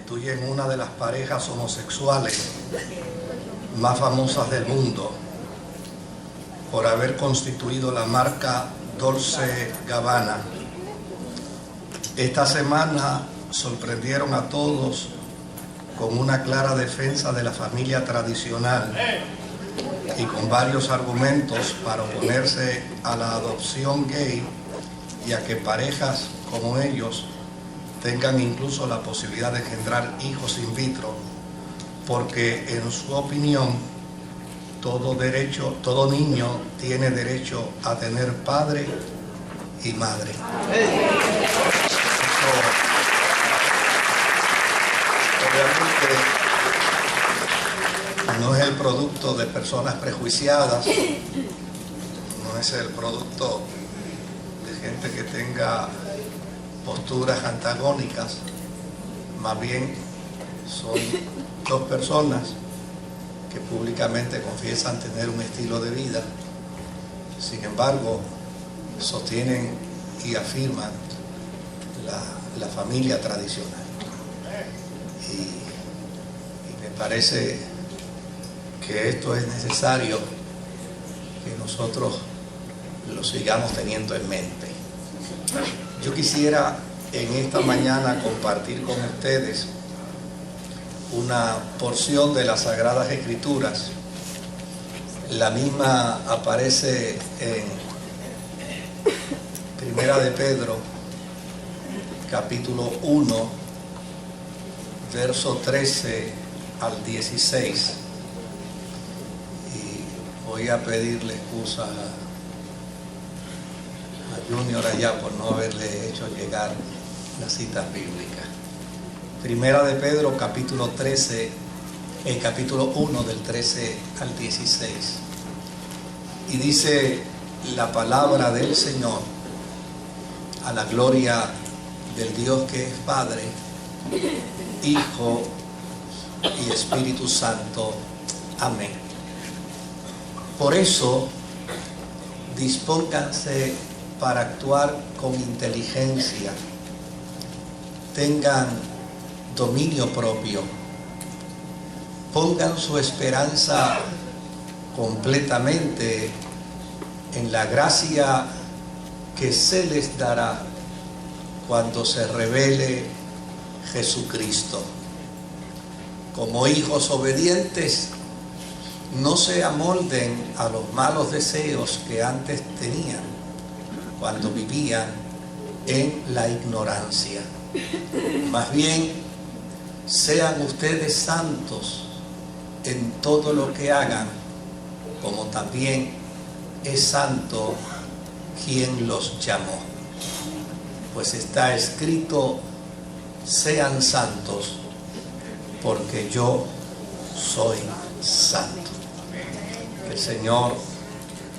constituyen una de las parejas homosexuales más famosas del mundo por haber constituido la marca Dolce & Gabbana. Esta semana sorprendieron a todos con una clara defensa de la familia tradicional y con varios argumentos para oponerse a la adopción gay y a que parejas como ellos tengan incluso la posibilidad de engendrar hijos in vitro, porque en su opinión todo niño tiene derecho a tener padre y madre. Obviamente no es el producto de personas prejuiciadas, no es el producto de gente que tenga posturas antagónicas, más bien son dos personas que públicamente confiesan tener un estilo de vida, sin embargo sostienen y afirman la familia tradicional. Y me parece que esto es necesario que nosotros lo sigamos teniendo en mente. Yo quisiera en esta mañana compartir con ustedes una porción de las Sagradas Escrituras. La misma aparece en Primera de Pedro, capítulo 1, verso 13 al 16. Y voy a pedirle excusa a Junior allá por no haberle hecho llegar las citas bíblicas. Primera de Pedro, capítulo 1, del 13 al 16. Y dice la palabra del Señor, a la gloria del Dios que es Padre, Hijo y Espíritu Santo. Amén. Por eso, dispónganse para actuar con inteligencia, tengan dominio propio, pongan su esperanza completamente en la gracia que se les dará cuando se revele Jesucristo. Como hijos obedientes, no se amolden a los malos deseos que antes tenían cuando vivían en la ignorancia. Más bien, sean ustedes santos en todo lo que hagan, como también es santo quien los llamó. Pues está escrito: sean santos, porque yo soy santo. Que el Señor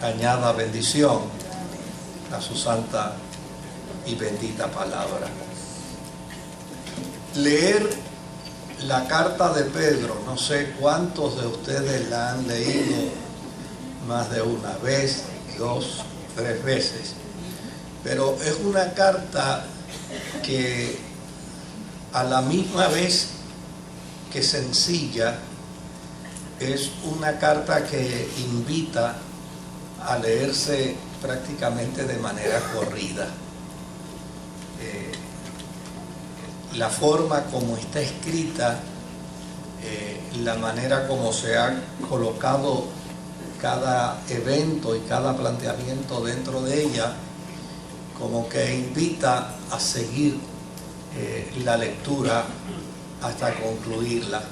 añada bendición a su santa y bendita palabra. Leer la carta de Pedro, no sé cuántos de ustedes la han leído más de una vez, 2, 3 veces, pero es una carta que a la misma vez que sencilla, es una carta que invita a leerse prácticamente de manera corrida. La forma como está escrita, la manera como se ha colocado cada evento y cada planteamiento dentro de ella, como que invita a seguir la lectura hasta concluirla.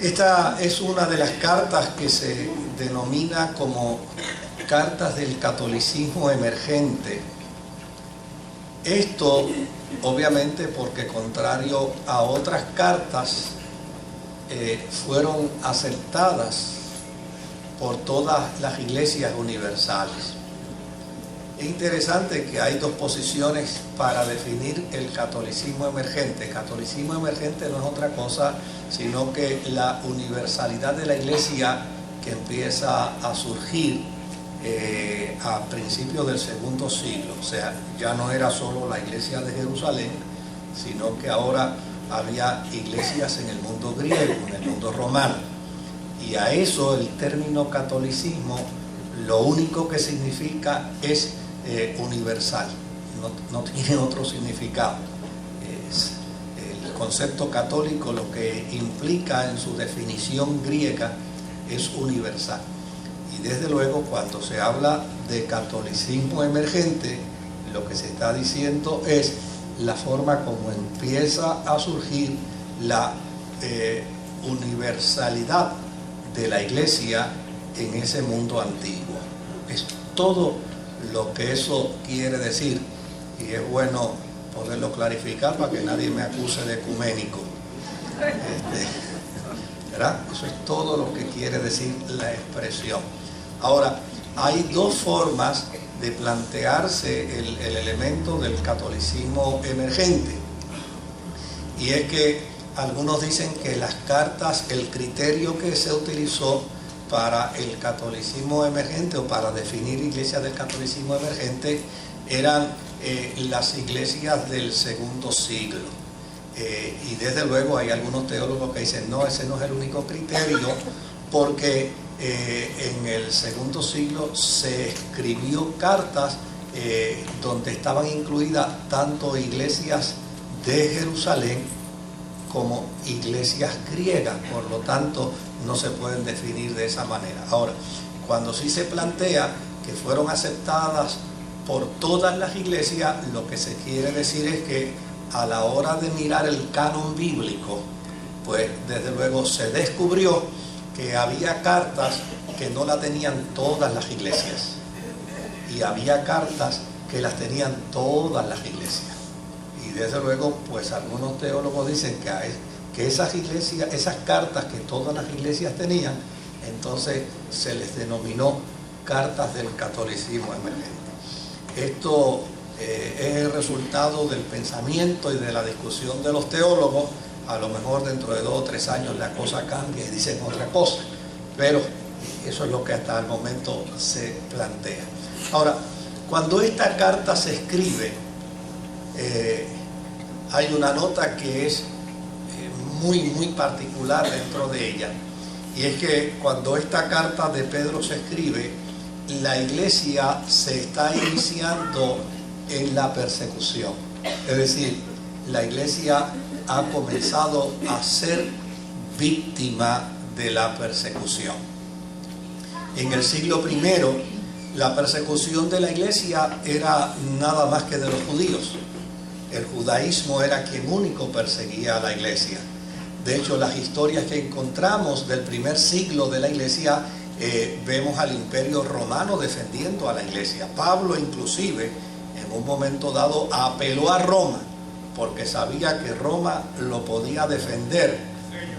Esta es una de las cartas que se denomina como cartas del catolicismo emergente. Esto obviamente porque, contrario a otras cartas, fueron aceptadas por todas las iglesias universales. Es interesante que hay dos posiciones para definir el catolicismo emergente. El catolicismo emergente no es otra cosa sino que la universalidad de la iglesia que empieza a surgir a principios del II siglo. O sea, ya no era solo la iglesia de Jerusalén, sino que ahora había iglesias en el mundo griego, en el mundo romano. Y a eso el término catolicismo lo único que significa es universal, no tiene otro significado. El concepto católico lo que implica en su definición griega es universal. Y desde luego cuando se habla de catolicismo emergente, lo que se está diciendo es la forma como empieza a surgir la universalidad de la iglesia en ese mundo antiguo. Es todo lo que eso quiere decir, y es bueno poderlo clarificar para que nadie me acuse de ecuménico. ¿Verdad? Eso es todo lo que quiere decir la expresión. Ahora, hay dos formas de plantearse el elemento del catolicismo emergente, y es que algunos dicen que las cartas, el criterio que se utilizó para el catolicismo emergente o para definir iglesias del catolicismo emergente eran las iglesias del segundo siglo. Y desde luego hay algunos teólogos que dicen no, ese no es el único criterio, porque en el segundo siglo se escribió cartas donde estaban incluidas tanto iglesias de Jerusalén como iglesias griegas, por lo tanto no se pueden definir de esa manera. Ahora, cuando sí se plantea que fueron aceptadas por todas las iglesias, lo que se quiere decir es que a la hora de mirar el canon bíblico, pues desde luego se descubrió que había cartas que no la tenían todas las iglesias y había cartas que las tenían todas las iglesias. Y desde luego, pues algunos teólogos dicen que esas iglesias, esas cartas que todas las iglesias tenían, entonces se les denominó cartas del catolicismo emergente. Esto es el resultado del pensamiento y de la discusión de los teólogos. A lo mejor dentro de 2 o 3 años la cosa cambia y dicen otra cosa, pero eso es lo que hasta el momento se plantea. Ahora, cuando esta carta se escribe, hay una nota que es muy particular dentro de ella, y es que cuando esta carta de Pedro se escribe, la iglesia se está iniciando en la persecución. Es decir, la iglesia ha comenzado a ser víctima de la persecución. En el siglo I, la persecución de la iglesia era nada más que de los judíos. El judaísmo era quien único perseguía a la iglesia. De hecho, las historias que encontramos del primer siglo de la iglesia, vemos al imperio romano defendiendo a la iglesia. Pablo inclusive en un momento dado apeló a Roma porque sabía que Roma lo podía defender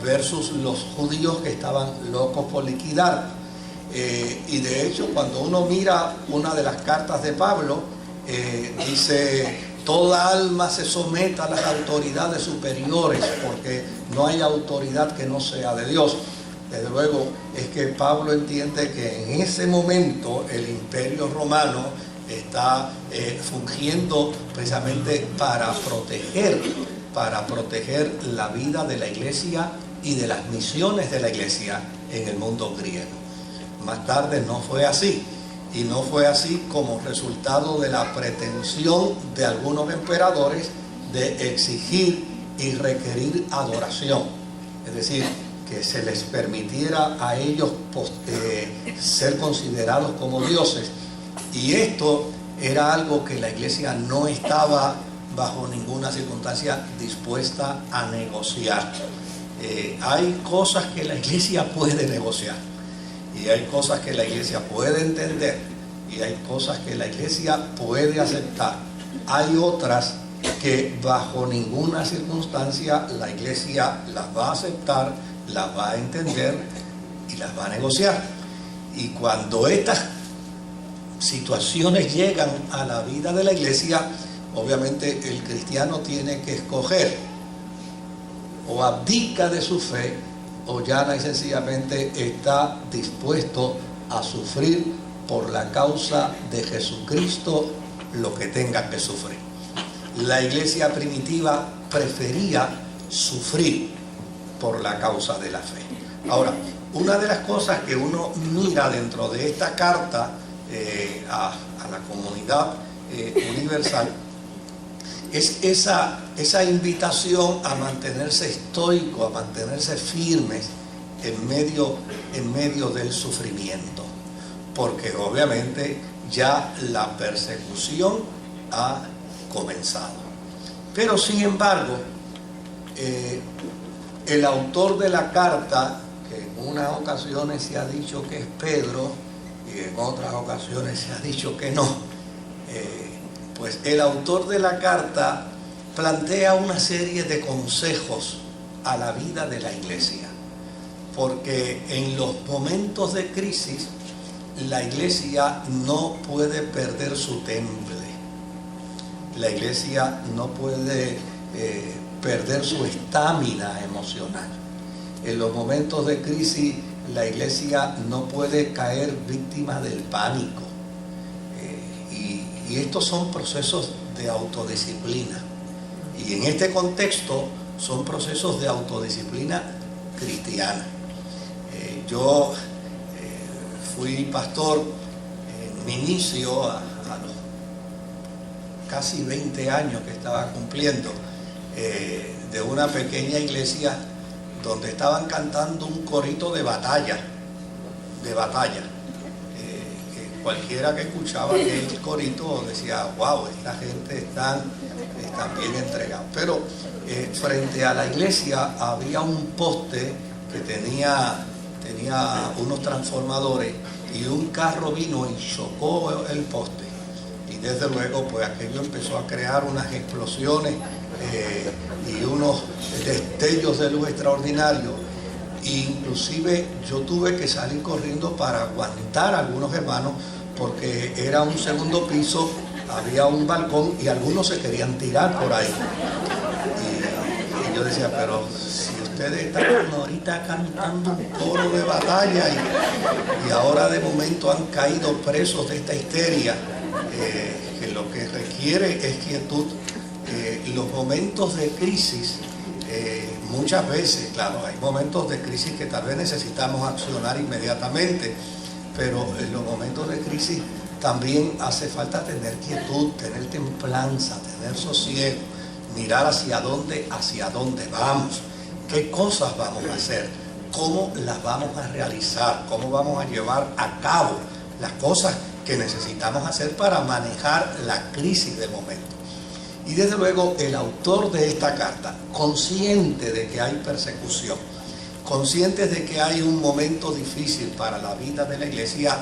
versus los judíos que estaban locos por liquidar. Y de hecho, cuando uno mira una de las cartas de Pablo, dice: toda alma se someta a las autoridades superiores, porque no hay autoridad que no sea de Dios. Desde luego es que Pablo entiende que en ese momento el imperio romano está fungiendo precisamente para proteger la vida de la iglesia y de las misiones de la iglesia en el mundo griego. Más tarde no fue así, y no fue así como resultado de la pretensión de algunos emperadores de exigir y requerir adoración, es decir, que se les permitiera a ellos ser considerados como dioses. Y esto era algo que la iglesia no estaba bajo ninguna circunstancia dispuesta a negociar. Hay cosas que la iglesia puede negociar, y hay cosas que la iglesia puede entender, y hay cosas que la iglesia puede aceptar. Hay otras que bajo ninguna circunstancia la iglesia las va a aceptar, las va a entender y las va a negociar. Y cuando estas situaciones llegan a la vida de la iglesia, obviamente el cristiano tiene que escoger: o abdica de su fe, o llana y sencillamente está dispuesto a sufrir por la causa de Jesucristo lo que tenga que sufrir. La iglesia primitiva prefería sufrir por la causa de la fe. Ahora, una de las cosas que uno mira dentro de esta carta a la comunidad universal es esa invitación a mantenerse estoico, a mantenerse firmes en medio del sufrimiento, porque obviamente ya la persecución ha comenzado. Pero sin embargo, el autor de la carta, que en unas ocasiones se ha dicho que es Pedro y en otras ocasiones se ha dicho que no, pues el autor de la carta plantea una serie de consejos a la vida de la iglesia, porque en los momentos de crisis la iglesia no puede perder su temple, la iglesia no puede perder su estamina emocional. En los momentos de crisis la iglesia no puede caer víctima del pánico. Y estos son procesos de autodisciplina. Y en este contexto son procesos de autodisciplina cristiana. Yo fui pastor en mi inicio a los casi 20 años que estaba cumpliendo, de una pequeña iglesia donde estaban cantando un corito de batalla, que cualquiera que escuchaba aquel corito decía, wow, esta gente están bien entregados. Pero frente a la iglesia había un poste que tenía unos transformadores, y un carro vino y chocó el poste, y desde luego pues aquello empezó a crear unas explosiones y unos destellos de luz extraordinarios. Inclusive yo tuve que salir corriendo para aguantar a algunos hermanos, porque era un segundo piso, había un balcón y algunos se querían tirar por ahí. Y yo decía, pero si ustedes estaban ahorita cantando un coro de batalla y ahora de momento han caído presos de esta histeria, que lo que requiere es quietud. Los momentos de crisis, muchas veces, claro, hay momentos de crisis que tal vez necesitamos accionar inmediatamente, pero en los momentos de crisis también hace falta tener quietud, tener templanza, tener sosiego, mirar hacia dónde vamos, qué cosas vamos a hacer, cómo las vamos a realizar, cómo vamos a llevar a cabo las cosas que necesitamos hacer para manejar la crisis de momento. Y desde luego el autor de esta carta, consciente de que hay persecución, consciente de que hay un momento difícil para la vida de la iglesia,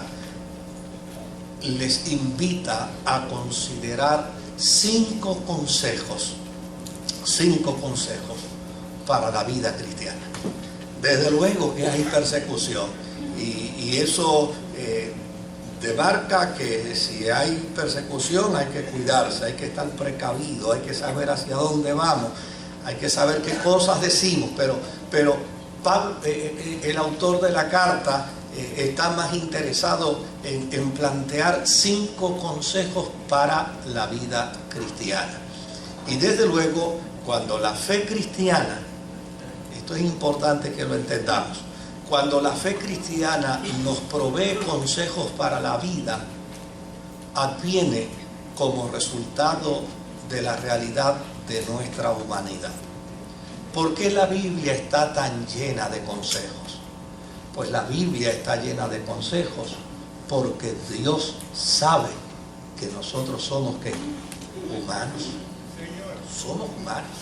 les invita a considerar 5 consejos para la vida cristiana. Desde luego que hay persecución, y eso demarca que si hay persecución hay que cuidarse, hay que estar precavido, hay que saber hacia dónde vamos, hay que saber qué cosas decimos, pero Pablo, el autor de la carta, está más interesado en plantear 5 consejos para la vida cristiana. Y desde luego, cuando la fe cristiana, esto es importante que lo entendamos, cuando la fe cristiana nos provee consejos para la vida, adviene como resultado de la realidad de nuestra humanidad. ¿Por qué la Biblia está tan llena de consejos? Pues la Biblia está llena de consejos porque Dios sabe que nosotros somos ¿qué? Humanos. Somos humanos.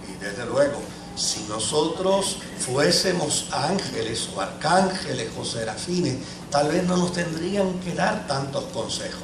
Y desde luego, si nosotros fuésemos ángeles o arcángeles o serafines, tal vez no nos tendrían que dar tantos consejos.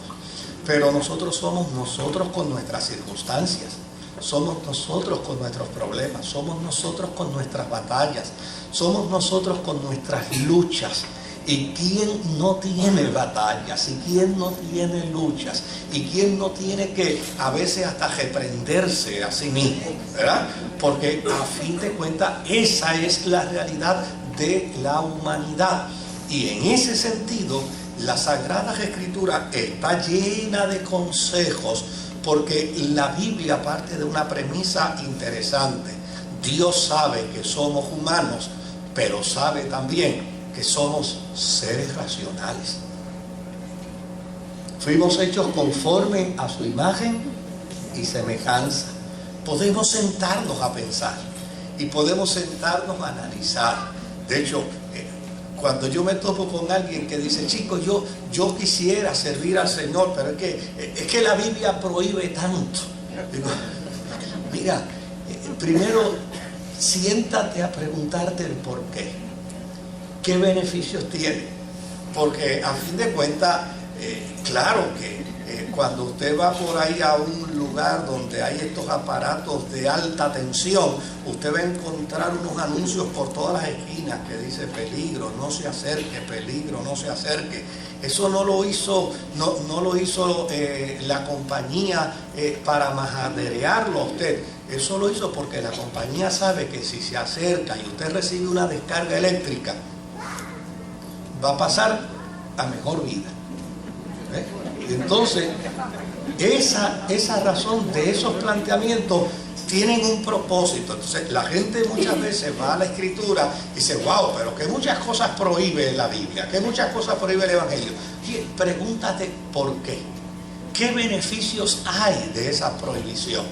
Pero nosotros somos nosotros con nuestras circunstancias, somos nosotros con nuestros problemas, somos nosotros con nuestras batallas, somos nosotros con nuestras luchas. ¿Y quién no tiene batallas? ¿Y quién no tiene luchas? ¿Y quién no tiene que a veces hasta reprenderse a sí mismo? ¿Verdad? Porque a fin de cuentas esa es la realidad de la humanidad. Y en ese sentido, la Sagrada Escritura está llena de consejos, porque la Biblia parte de una premisa interesante. Dios sabe que somos humanos, pero sabe también que somos seres racionales. Fuimos hechos conforme a su imagen y semejanza. Podemos sentarnos a pensar y podemos sentarnos a analizar. De hecho, cuando yo me topo con alguien que dice, chico, yo quisiera servir al Señor, pero es que la Biblia prohíbe tanto. Digo, mira, primero siéntate a preguntarte el por qué. ¿Qué beneficios tiene? Porque a fin de cuentas, claro que cuando usted va por ahí a un lugar donde hay estos aparatos de alta tensión, usted va a encontrar unos anuncios por todas las esquinas que dice peligro, no se acerque, peligro, no se acerque. Eso no lo hizo la compañía para majaderearlo a usted. Eso lo hizo porque la compañía sabe que si se acerca y usted recibe una descarga eléctrica, va a pasar a mejor vida. Entonces, esa razón de esos planteamientos tienen un propósito. Entonces, la gente muchas veces va a la Escritura y dice, wow, pero que muchas cosas prohíbe la Biblia, que muchas cosas prohíbe el Evangelio. Y pregúntate por qué. ¿Qué beneficios hay de esa prohibición?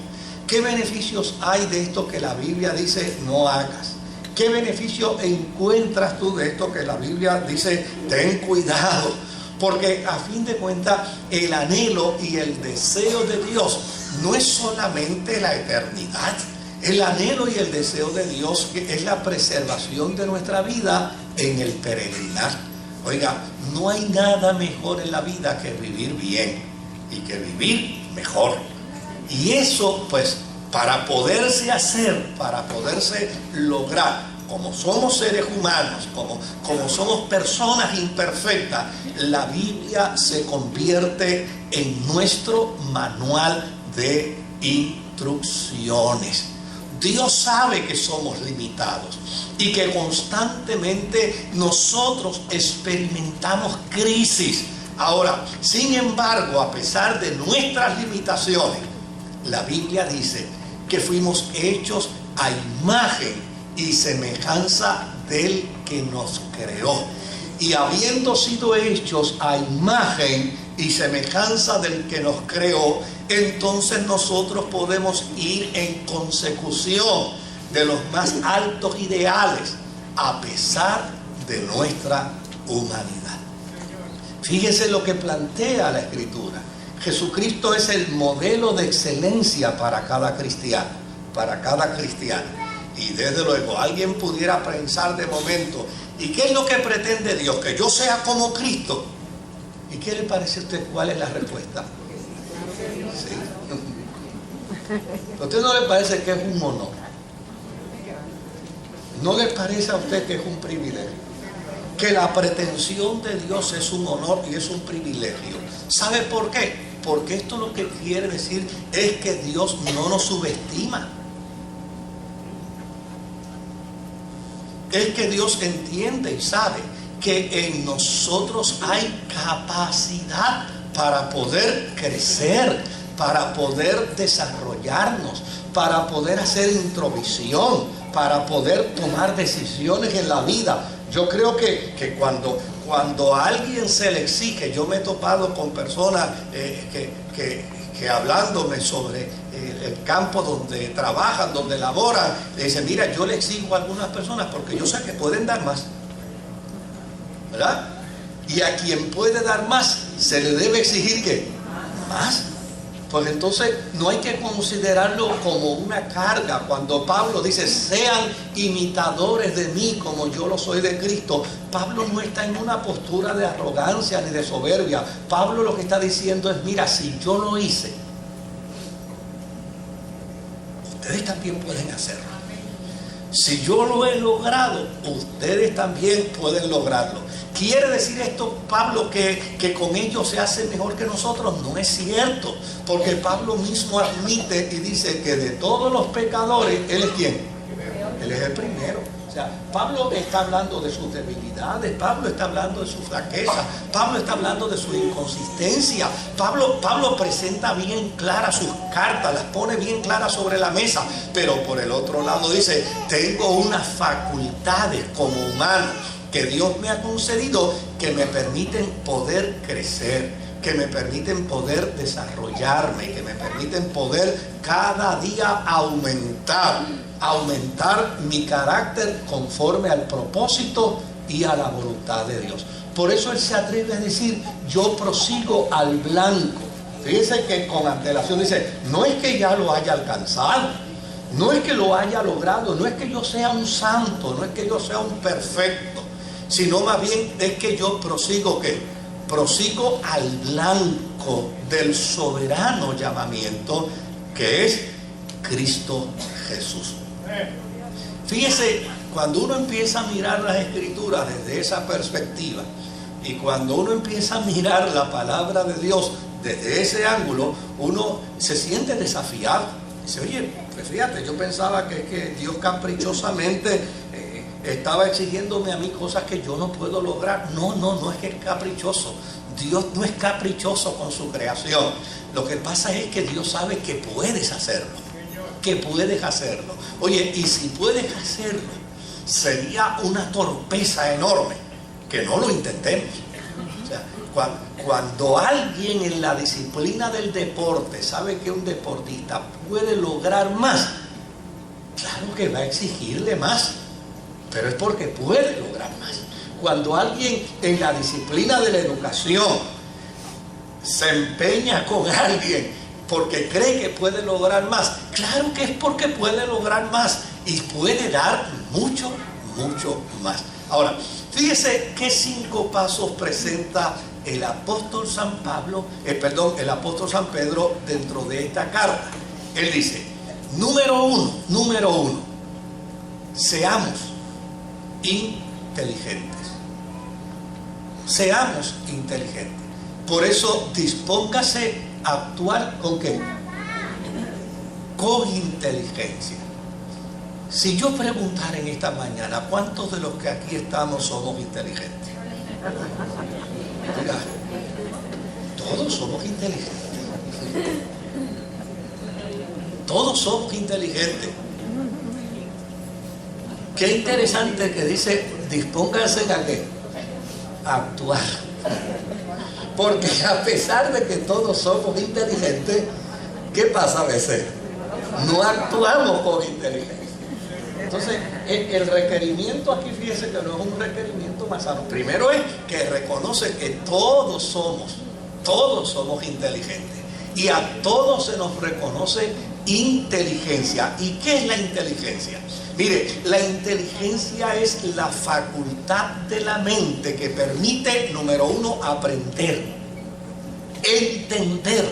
¿Qué beneficios hay de esto que la Biblia dice no hagas? ¿Qué beneficio encuentras tú de esto que la Biblia dice ten cuidado? Porque a fin de cuentas el anhelo y el deseo de Dios no es solamente la eternidad. El anhelo y el deseo de Dios es la preservación de nuestra vida en el peregrinar. Oiga, no hay nada mejor en la vida que vivir bien y que vivir mejor. Y eso, pues, para poderse hacer, para poderse lograr, como somos seres humanos, como somos personas imperfectas, la Biblia se convierte en nuestro manual de instrucciones. Dios sabe que somos limitados y que constantemente nosotros experimentamos crisis. Ahora, sin embargo, a pesar de nuestras limitaciones, la Biblia dice que fuimos hechos a imagen y semejanza del que nos creó. Y habiendo sido hechos a imagen y semejanza del que nos creó, entonces nosotros podemos ir en consecución de los más altos ideales a pesar de nuestra humanidad. Fíjese lo que plantea la Escritura. Jesucristo es el modelo de excelencia para cada cristiano, para cada cristiano. Y desde luego, alguien pudiera pensar de momento, ¿y qué es lo que pretende Dios? Que yo sea como Cristo. ¿Y qué le parece a usted? ¿Cuál es la respuesta? Sí. ¿A usted no le parece que es un honor? ¿No le parece a usted que es un privilegio? Que la pretensión de Dios es un honor y es un privilegio. ¿Sabe por qué? Porque esto lo que quiere decir es que Dios no nos subestima. Es que Dios entiende y sabe que en nosotros hay capacidad para poder crecer, para poder desarrollarnos, para poder hacer introvisión, para poder tomar decisiones en la vida. Yo creo que cuando a alguien se le exige, yo me he topado con personas que hablándome sobre el campo donde trabajan, donde laboran, le dicen, mira, yo le exijo a algunas personas porque yo sé que pueden dar más, ¿verdad? Y a quien puede dar más, se le debe exigir ¿qué? Más. Pues entonces no hay que considerarlo como una carga. Cuando Pablo dice, sean imitadores de mí como yo lo soy de Cristo, Pablo no está en una postura de arrogancia ni de soberbia. Pablo lo que está diciendo es, mira, si yo lo hice, ustedes también pueden hacerlo. Si yo lo he logrado, ustedes también pueden lograrlo. ¿Quiere decir esto, Pablo, que con ellos se hace mejor que nosotros? No es cierto, porque Pablo mismo admite y dice que de todos los pecadores, ¿él es quién? Él es el primero. O sea, Pablo está hablando de sus debilidades, Pablo está hablando de su flaqueza, Pablo está hablando de su inconsistencia. Pablo presenta bien claras sus cartas, las pone bien claras sobre la mesa, pero por el otro lado dice, tengo unas facultades como humano que Dios me ha concedido que me permiten poder crecer, que me permiten poder desarrollarme, que me permiten poder cada día aumentar mi carácter conforme al propósito y a la voluntad de Dios. Por eso él se atreve a decir, yo prosigo al blanco. Fíjense que con antelación dice, no es que ya lo haya alcanzado, no es que lo haya logrado, no es que yo sea un santo, no es que yo sea un perfecto, sino más bien es que yo prosigo, ¿qué? Prosigo al blanco del soberano llamamiento que es Cristo Jesús. Fíjese, cuando uno empieza a mirar las Escrituras desde esa perspectiva y cuando uno empieza a mirar la palabra de Dios desde ese ángulo, uno se siente desafiado. Dice, oye, pues fíjate, yo pensaba que Dios caprichosamente estaba exigiéndome a mí cosas que yo no puedo lograr. No es que es caprichoso. Dios no es caprichoso con su creación. Lo que pasa es que Dios sabe que puedes hacerlo. Que puedes hacerlo. Oye, y si puedes hacerlo, sería una torpeza enorme que no lo intentemos. O sea, cuando alguien en la disciplina del deporte sabe que un deportista puede lograr más, claro que va a exigirle más, pero es porque puede lograr más. Cuando alguien en la disciplina de la educación se empeña con alguien porque cree que puede lograr más, claro que es porque puede lograr más y puede dar mucho más. Ahora, fíjese qué 5 pasos presenta el apóstol San Pedro dentro de esta carta. Él dice, número uno, seamos inteligentes. Seamos inteligentes. Por eso dispóngase a actuar ¿con qué? Con inteligencia. Si yo preguntara en esta mañana, ¿cuántos de los que aquí estamos somos inteligentes? Mira, todos somos inteligentes. Todos somos inteligentes. Qué interesante que dice, dispónganse a qué, a actuar. Porque a pesar de que todos somos inteligentes, ¿qué pasa a veces? No actuamos con inteligencia. Entonces, el requerimiento aquí, fíjese que no es un requerimiento más sano. Primero es que reconoce que todos somos inteligentes. Y a todos se nos reconoce inteligencia. ¿Y qué es la inteligencia? Mire, la inteligencia es la facultad de la mente que permite, número uno, aprender, entender,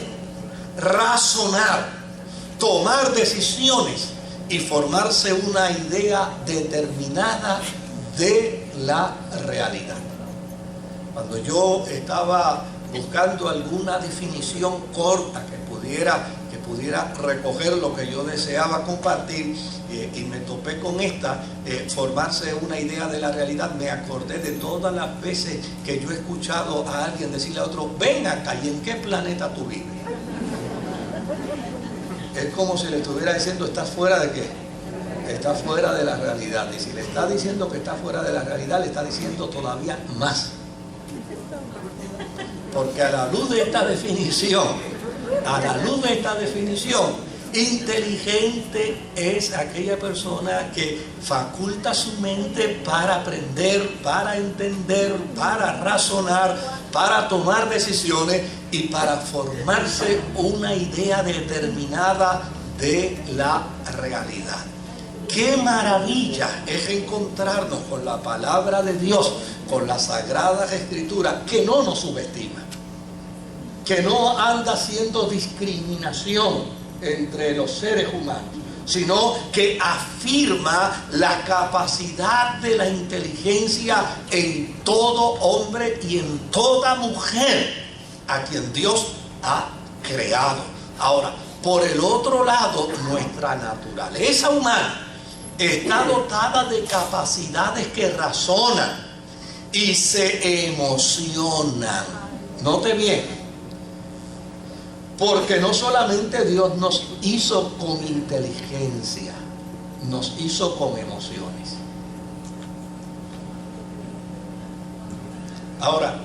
razonar, tomar decisiones y formarse una idea determinada de la realidad. Cuando yo estaba buscando alguna definición corta que pudiera recoger lo que yo deseaba compartir, y me topé con esta, formarse una idea de la realidad, me acordé de todas las veces que yo he escuchado a alguien decirle a otro, ven acá, ¿y en qué planeta tú vives? Es como si le estuviera diciendo, ¿estás fuera de qué? Estás fuera de la realidad. Y si le está diciendo que está fuera de la realidad, le está diciendo todavía más. Porque a la luz de esta definición, inteligente es aquella persona que faculta su mente para aprender, para entender, para razonar, para tomar decisiones y para formarse una idea determinada de la realidad. Qué maravilla es encontrarnos con la palabra de Dios, con las Sagradas Escrituras, que no nos subestima, que no anda haciendo discriminación entre los seres humanos, sino que afirma la capacidad de la inteligencia en todo hombre y en toda mujer a quien Dios ha creado. Ahora, por el otro lado, nuestra naturaleza humana está dotada de capacidades que razonan y se emocionan. Note bien, porque no solamente Dios nos hizo con inteligencia, nos hizo con emociones. Ahora,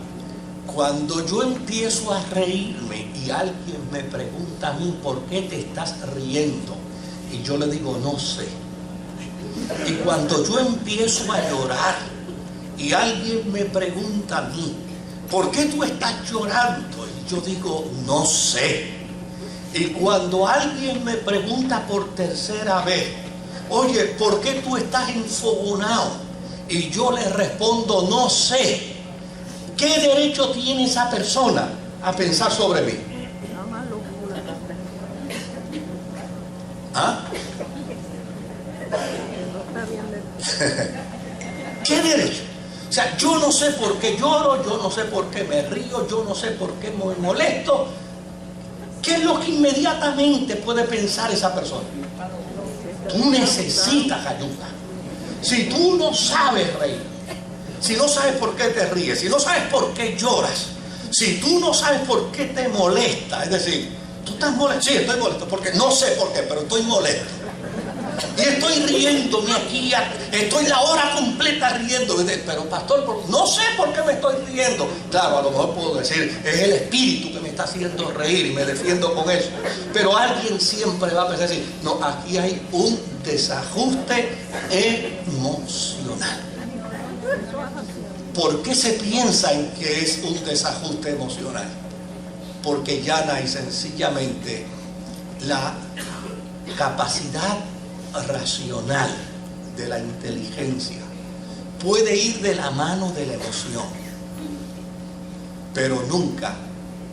cuando yo empiezo a reírme y alguien me pregunta a mí por qué te estás riendo, y yo le digo no sé. Y cuando yo empiezo a llorar y alguien me pregunta a mí ¿por qué tú estás llorando? Y yo digo no sé. Y cuando alguien me pregunta por tercera vez, oye, ¿por qué tú estás enfogonado? Y yo le respondo no sé. ¿Qué derecho tiene esa persona a pensar sobre mí? ¿Ah? ¿Qué derecho? O sea, yo no sé por qué lloro, yo no sé por qué me río, yo no sé por qué me molesto. ¿Qué es lo que inmediatamente puede pensar esa persona? Tú necesitas ayuda. Si tú no sabes reír, si no sabes por qué te ríes, si no sabes por qué lloras, si tú no sabes por qué te molesta, es decir, tú estás molesto, sí, estoy molesto, porque no sé por qué, pero estoy molesto. Y estoy riéndome aquí, estoy la hora completa riéndome, pero pastor, no sé por qué me estoy riendo. Claro, a lo mejor puedo decir, es el espíritu que me está haciendo reír y me defiendo con eso. Pero alguien siempre va a pensar así, no, aquí hay un desajuste emocional. ¿Por qué se piensa en que es un desajuste emocional? Porque llana y sencillamente la capacidad racional de la inteligencia puede ir de la mano de la emoción, pero nunca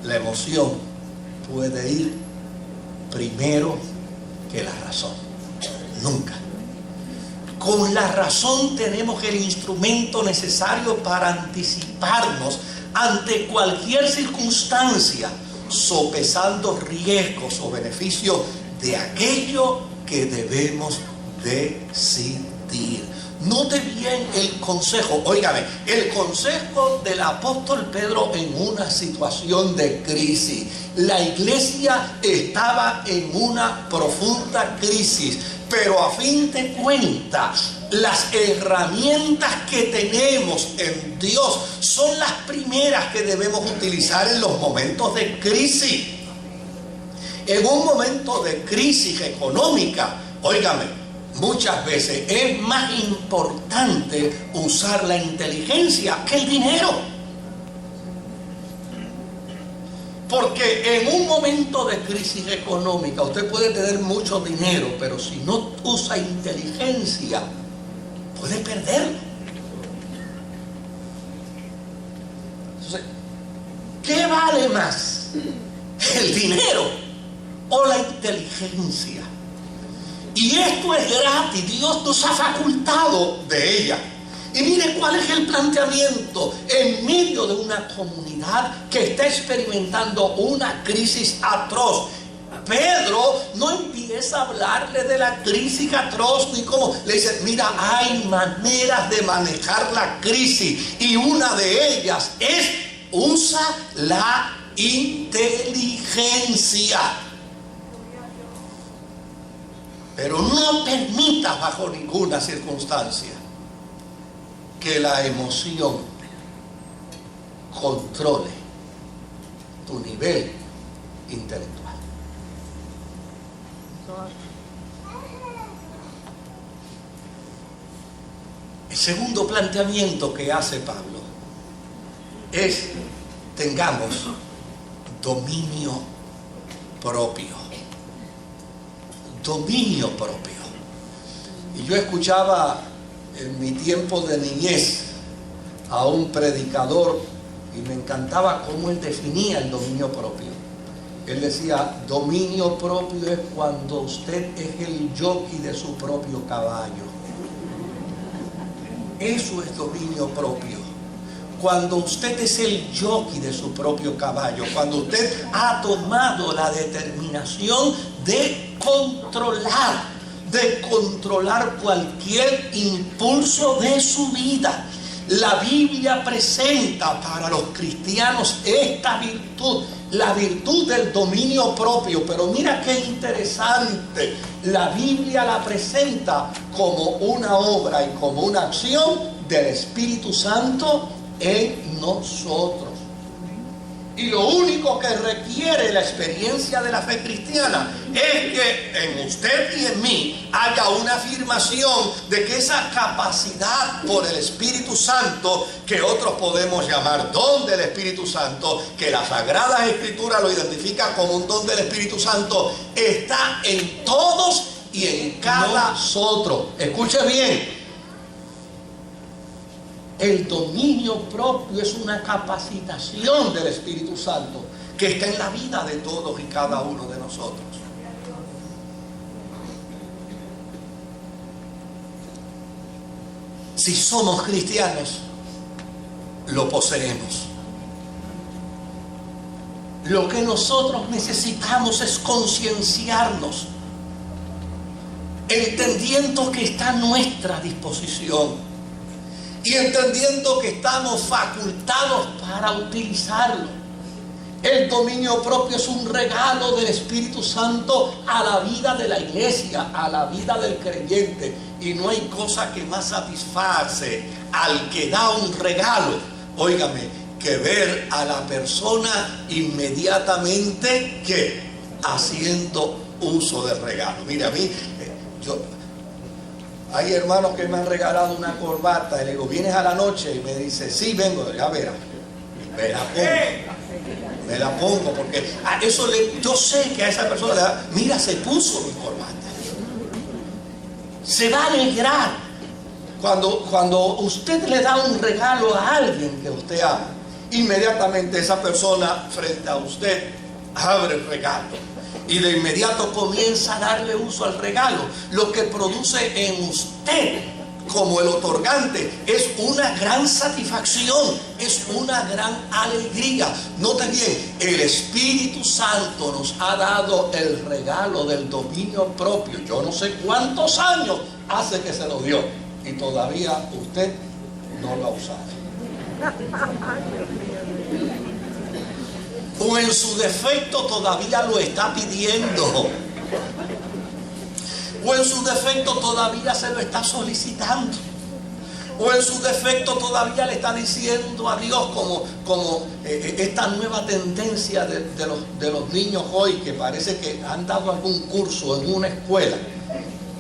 la emoción puede ir primero que la razón. Nunca. Con la razón tenemos el instrumento necesario para anticiparnos ante cualquier circunstancia, sopesando riesgos o beneficios de aquello que debemos decidir. Note bien el consejo, óigame, el consejo del apóstol Pedro en una situación de crisis. La iglesia estaba en una profunda crisis, pero a fin de cuentas, las herramientas que tenemos en Dios son las primeras que debemos utilizar en los momentos de crisis. En un momento de crisis económica, óigame, muchas veces es más importante usar la inteligencia que el dinero. Porque en un momento de crisis económica usted puede tener mucho dinero, pero si no usa inteligencia, puede perderlo. Entonces, ¿qué vale más? ¿El dinero o la inteligencia? Y esto es gratis, Dios nos ha facultado de ella. Y mire cuál es el planteamiento en medio de una comunidad que está experimentando una crisis atroz. Pedro no empieza a hablarle de la crisis atroz ni cómo, le dice, mira, hay maneras de manejar la crisis y una de ellas es usa la inteligencia. Pero no permitas bajo ninguna circunstancia que la emoción controle tu nivel intelectual. El segundo planteamiento que hace Pablo es: tengamos dominio propio. Dominio propio. Y yo escuchaba en mi tiempo de niñez a un predicador y me encantaba cómo él definía el dominio propio. Él decía, dominio propio es cuando usted es el jockey de su propio caballo. Eso es dominio propio. Cuando usted es el jockey de su propio caballo, cuando usted ha tomado la determinación de controlar, de controlar cualquier impulso de su vida. La Biblia presenta para los cristianos esta virtud, la virtud del dominio propio. Pero mira qué interesante, la Biblia la presenta como una obra y como una acción del Espíritu Santo en nosotros. Y lo único que requiere la experiencia de la fe cristiana es que en usted y en mí haya una afirmación de que esa capacidad por el Espíritu Santo, que otros podemos llamar don del Espíritu Santo, que la Sagrada Escritura lo identifica como un don del Espíritu Santo, está en todos y en cada nosotros. Escuche bien. El dominio propio es una capacitación del Espíritu Santo que está en la vida de todos y cada uno de nosotros. Si somos cristianos, lo poseemos. Lo que nosotros necesitamos es concienciarnos, entendiendo que está a nuestra disposición y entendiendo que estamos facultados para utilizarlo. El dominio propio es un regalo del Espíritu Santo a la vida de la iglesia, a la vida del creyente. Y no hay cosa que más satisface al que da un regalo, óigame, que ver a la persona inmediatamente que haciendo uso del regalo. Mira, a mí, hay hermanos que me han regalado una corbata y le digo, ¿vienes a la noche? Y me dice, sí, vengo. Ya verás, me la pongo porque yo sé que a esa persona le da, mira, se puso mi corbata. Se va a alegrar cuando usted le da un regalo a alguien que usted ama. Inmediatamente esa persona frente a usted abre el regalo y de inmediato comienza a darle uso al regalo. Lo que produce en usted como el otorgante es una gran satisfacción, es una gran alegría. Note bien, el Espíritu Santo nos ha dado el regalo del dominio propio. Yo no sé cuántos años hace que se lo dio y todavía usted no lo ha usado. O en su defecto todavía lo está pidiendo, o en su defecto todavía se lo está solicitando, o en su defecto todavía le está diciendo a Dios como esta nueva tendencia de los niños hoy, que parece que han dado algún curso en una escuela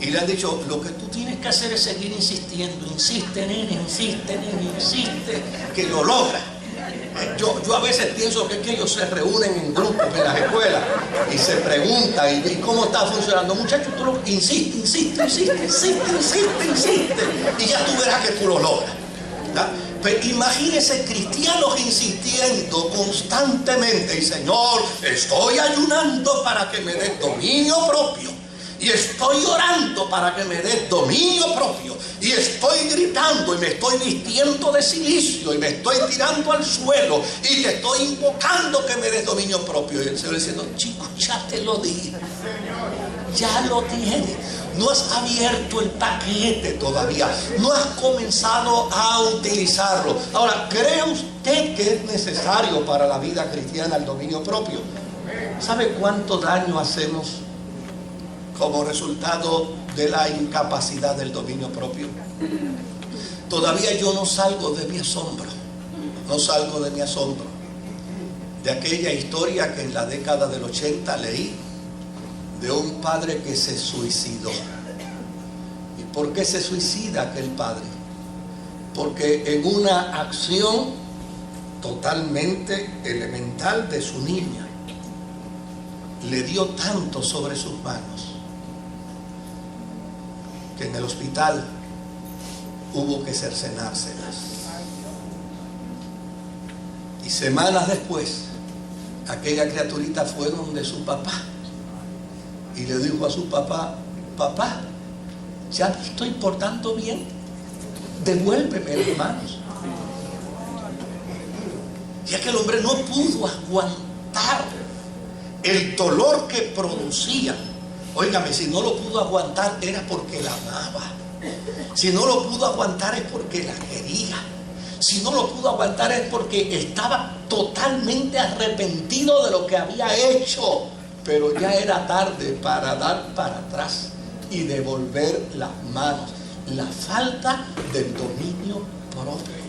y le han dicho, lo que tú tienes que hacer es seguir insistiendo, insiste nene, insiste, que lo logra. Yo a veces pienso que es que ellos se reúnen en grupos en las escuelas y se preguntan ¿y cómo está funcionando? Muchachos, tú insiste y ya tú verás que tú lo logras. Pero imagínense cristianos insistiendo constantemente y Señor, estoy ayunando para que me des dominio propio. Y estoy orando para que me dé dominio propio. Y estoy gritando y me estoy vistiendo de silicio y me estoy tirando al suelo y te estoy invocando que me des dominio propio. Y el Señor diciendo, chico, ya te lo dije. Ya lo tienes. No has abierto el paquete todavía. No has comenzado a utilizarlo. Ahora, ¿cree usted que es necesario para la vida cristiana el dominio propio? ¿Sabe cuánto daño hacemos como resultado de la incapacidad del dominio propio? Todavía yo no salgo de mi asombro, de aquella historia que en la década del 80 leí de un padre que se suicidó. ¿Y por qué se suicida aquel padre? Porque en una acción totalmente elemental de su niña le dio tanto sobre sus manos que en el hospital hubo que cercenárselas. Y semanas después, aquella criaturita fue donde su papá y le dijo a su papá, papá, ya me estoy portando bien, devuélveme las manos. Y aquel hombre no pudo aguantar el dolor que producía Óigame, si no lo pudo aguantar era porque la amaba. Si no lo pudo aguantar es porque la quería. Si no lo pudo aguantar es porque estaba totalmente arrepentido de lo que había hecho. Pero ya era tarde para dar para atrás y devolver las manos. La falta del dominio propio.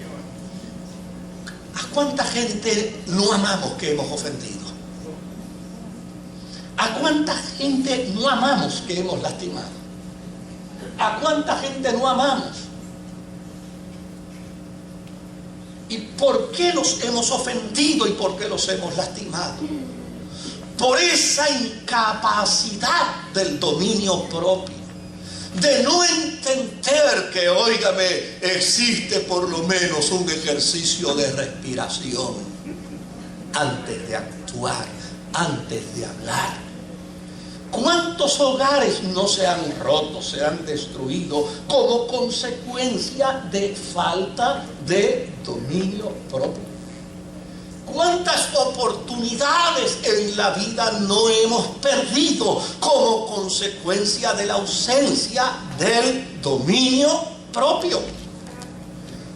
¿A cuánta gente no amamos que hemos ofendido? ¿A cuánta gente no amamos que hemos lastimado? ¿A cuánta gente no amamos? ¿Y por qué los hemos ofendido y por qué los hemos lastimado? Por esa incapacidad del dominio propio, de no entender que, óigame, existe por lo menos un ejercicio de respiración antes de actuar, antes de hablar. ¿Cuántos hogares no se han roto, se han destruido como consecuencia de falta de dominio propio? ¿Cuántas oportunidades en la vida no hemos perdido como consecuencia de la ausencia del dominio propio?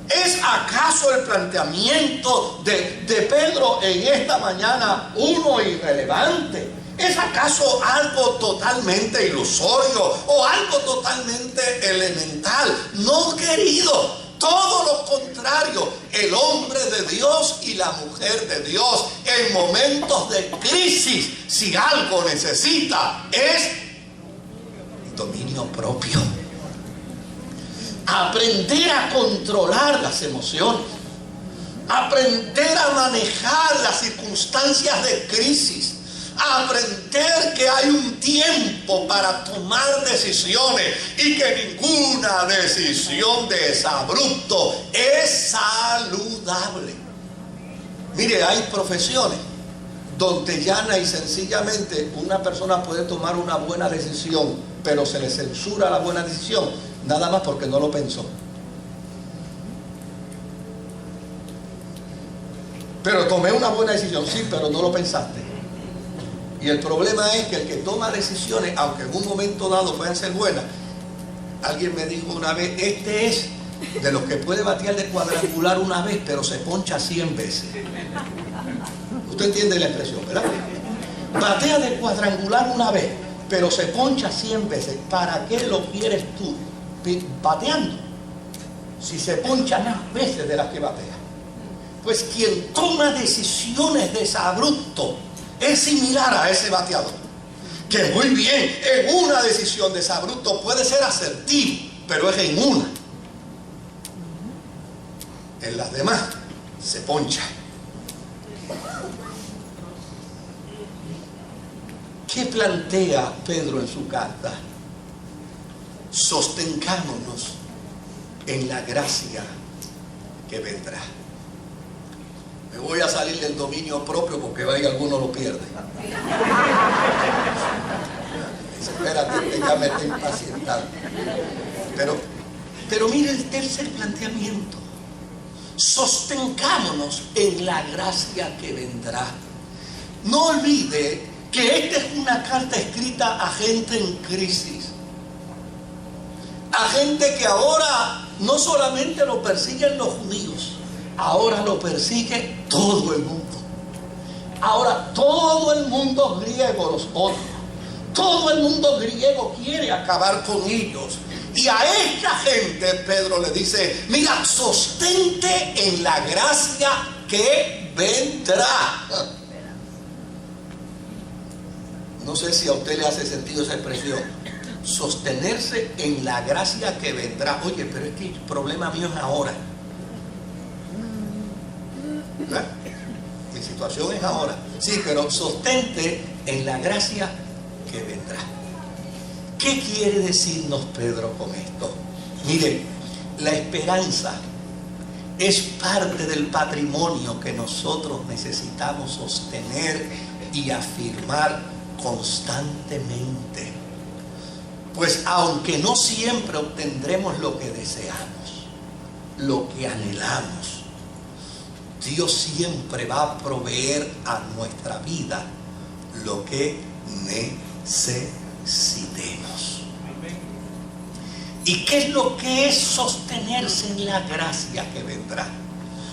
¿Es acaso el planteamiento de Pedro en esta mañana uno irrelevante? ¿Es acaso algo totalmente ilusorio o algo totalmente elemental? No, querido. Todo lo contrario, el hombre de Dios y la mujer de Dios en momentos de crisis, si algo necesita, es dominio propio. Aprender a controlar las emociones, aprender a manejar las circunstancias de crisis, aprender que hay un tiempo para tomar decisiones y que ninguna decisión de exabrupto es saludable. Mire, hay profesiones donde llana y sencillamente una persona puede tomar una buena decisión, pero se le censura la buena decisión nada más porque no lo pensó. Pero tomé una buena decisión, sí, pero no lo pensaste. Y el problema es que el que toma decisiones, aunque en un momento dado puedan ser buenas, alguien me dijo una vez, este es de los que puede batear de cuadrangular una vez, pero se poncha 100 veces. Usted entiende la expresión, ¿verdad? Batea de cuadrangular una vez, pero se poncha 100 veces. ¿Para qué lo quieres tú bateando? Si se poncha más veces de las que batea. Pues quien toma decisiones de exabrupto es similar a ese bateador, que muy bien, en una decisión de exabrupto puede ser asertivo, pero es en una. En las demás se poncha. ¿Qué plantea Pedro en su carta? Sostengámonos en la gracia que vendrá. Me voy a salir del dominio propio porque vaya alguno lo pierde. Espérate que ya me estoy impacientando. Pero mire el tercer planteamiento. Sostengámonos en la gracia que vendrá. No olvide que esta es una carta escrita a gente en crisis. A gente que ahora no solamente lo persiguen los judíos, ahora lo persigue todo el mundo. Ahora todo el mundo griego los odia. Todo el mundo griego quiere acabar con ellos. Y a esta gente Pedro le dice, mira, sostente en la gracia que vendrá. No sé si a usted le hace sentido esa expresión. Sostenerse en la gracia que vendrá. Oye, pero es que el problema mío es ahora. ¿Verdad? Mi situación es ahora. Sí, pero sostente en la gracia que vendrá. ¿Qué quiere decirnos Pedro con esto? Miren, la esperanza es parte del patrimonio que nosotros necesitamos sostener y afirmar constantemente. Pues aunque no siempre obtendremos lo que deseamos, lo que anhelamos, Dios siempre va a proveer a nuestra vida lo que necesitamos. necesitemos. ¿Y qué es lo que es sostenerse en la gracia que vendrá?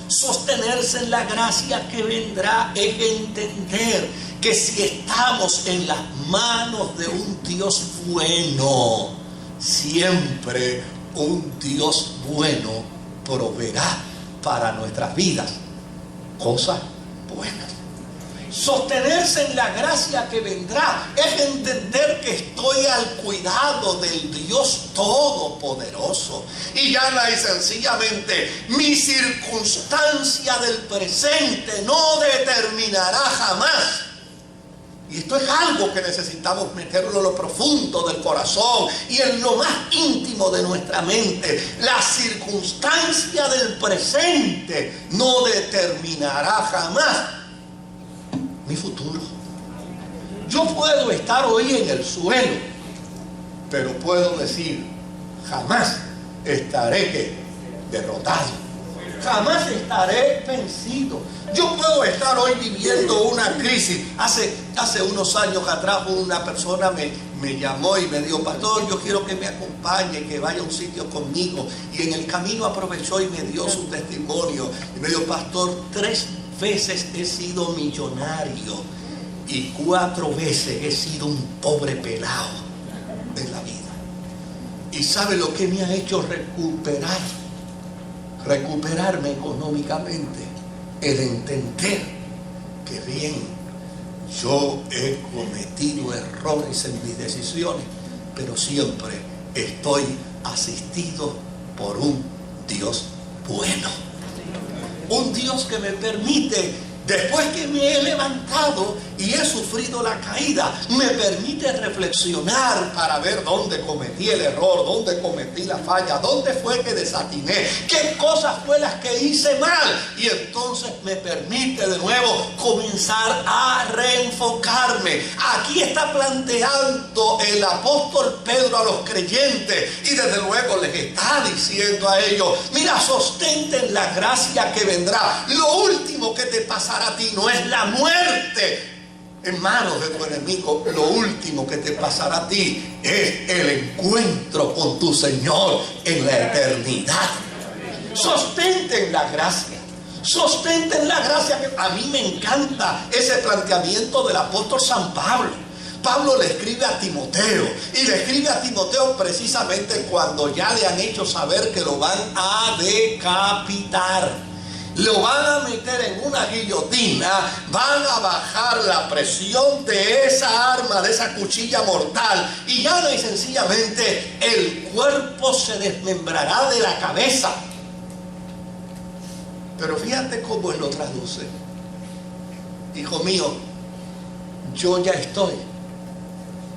Sostenerse en la gracia que vendrá es entender que si estamos en las manos de un Dios bueno, siempre un Dios bueno proveerá para nuestras vidas cosas buenas. Sostenerse en la gracia que vendrá es entender que estoy al cuidado del Dios Todopoderoso. Y llana y sencillamente, mi circunstancia del presente no determinará jamás. Y esto es algo que necesitamos meterlo en lo profundo del corazón y en lo más íntimo de nuestra mente. La circunstancia del presente no determinará jamás mi futuro. Yo puedo estar hoy en el suelo, pero puedo decir, jamás estaré derrotado. Jamás estaré vencido. Yo puedo estar hoy viviendo una crisis. Hace unos años atrás una persona me llamó y me dijo, pastor, yo quiero que me acompañe, que vaya a un sitio conmigo. Y en el camino aprovechó y me dio su testimonio. Y me dijo, pastor, 3 veces he sido millonario y 4 veces he sido un pobre pelado en la vida. ¿Y sabe lo que me ha hecho recuperarme económicamente? El entender que bien, yo he cometido errores en mis decisiones, pero siempre estoy asistido por un Dios bueno. Un Dios que me permite, después que me he levantado y he sufrido la caída, me permite reflexionar para ver dónde cometí el error, dónde cometí la falla, dónde fue que desatiné, qué cosas fue las que hice mal. Y entonces me permite de nuevo comenzar a reenfocarme. Aquí está planteando el apóstol Pedro a los creyentes y desde luego les está diciendo a ellos, mira, sostente en la gracia que vendrá. Lo último que te pasará a ti no es la muerte en manos de tu enemigo. Lo último que te pasará a ti es el encuentro con tu Señor en la eternidad. Sostente en la gracia. Sostente en la gracia. A mí me encanta ese planteamiento del apóstol San Pablo. Pablo le escribe a Timoteo y le escribe a Timoteo precisamente cuando ya le han hecho saber que lo van a decapitar. Lo van a meter en una guillotina, van a bajar la presión de esa arma, de esa cuchilla mortal, y ya y sencillamente el cuerpo se desmembrará de la cabeza. Pero fíjate cómo él lo traduce. Hijo mío, yo ya estoy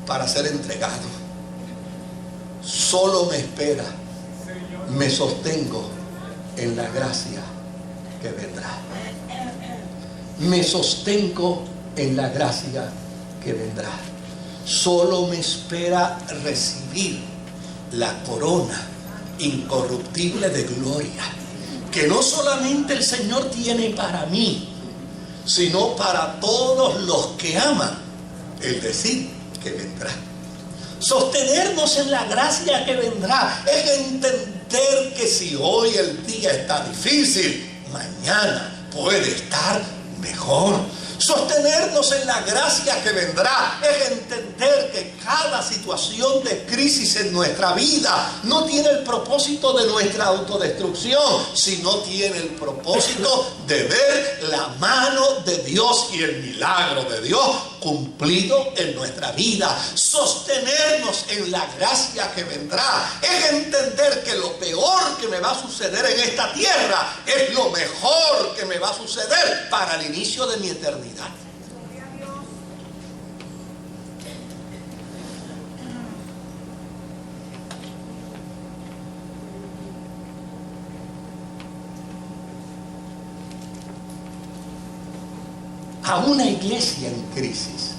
para ser entregado. Solo me espera, me sostengo en la gracia que vendrá. Me sostengo en la gracia que vendrá. Solo me espera recibir la corona incorruptible de gloria que no solamente el Señor tiene para mí, sino para todos los que aman el decir que vendrá. Sostenernos en la gracia que vendrá es entender que si hoy el día está difícil, mañana puede estar mejor. Sostenernos en la gracia que vendrá es entender que cada situación de crisis en nuestra vida no tiene el propósito de nuestra autodestrucción, sino tiene el propósito de ver la mano de Dios y el milagro de Dios cumplido en nuestra vida. Sostenernos en la gracia que vendrá es entender que lo peor que me va a suceder en esta tierra es lo mejor que me va a suceder para el inicio de mi eternidad. A una iglesia en crisis,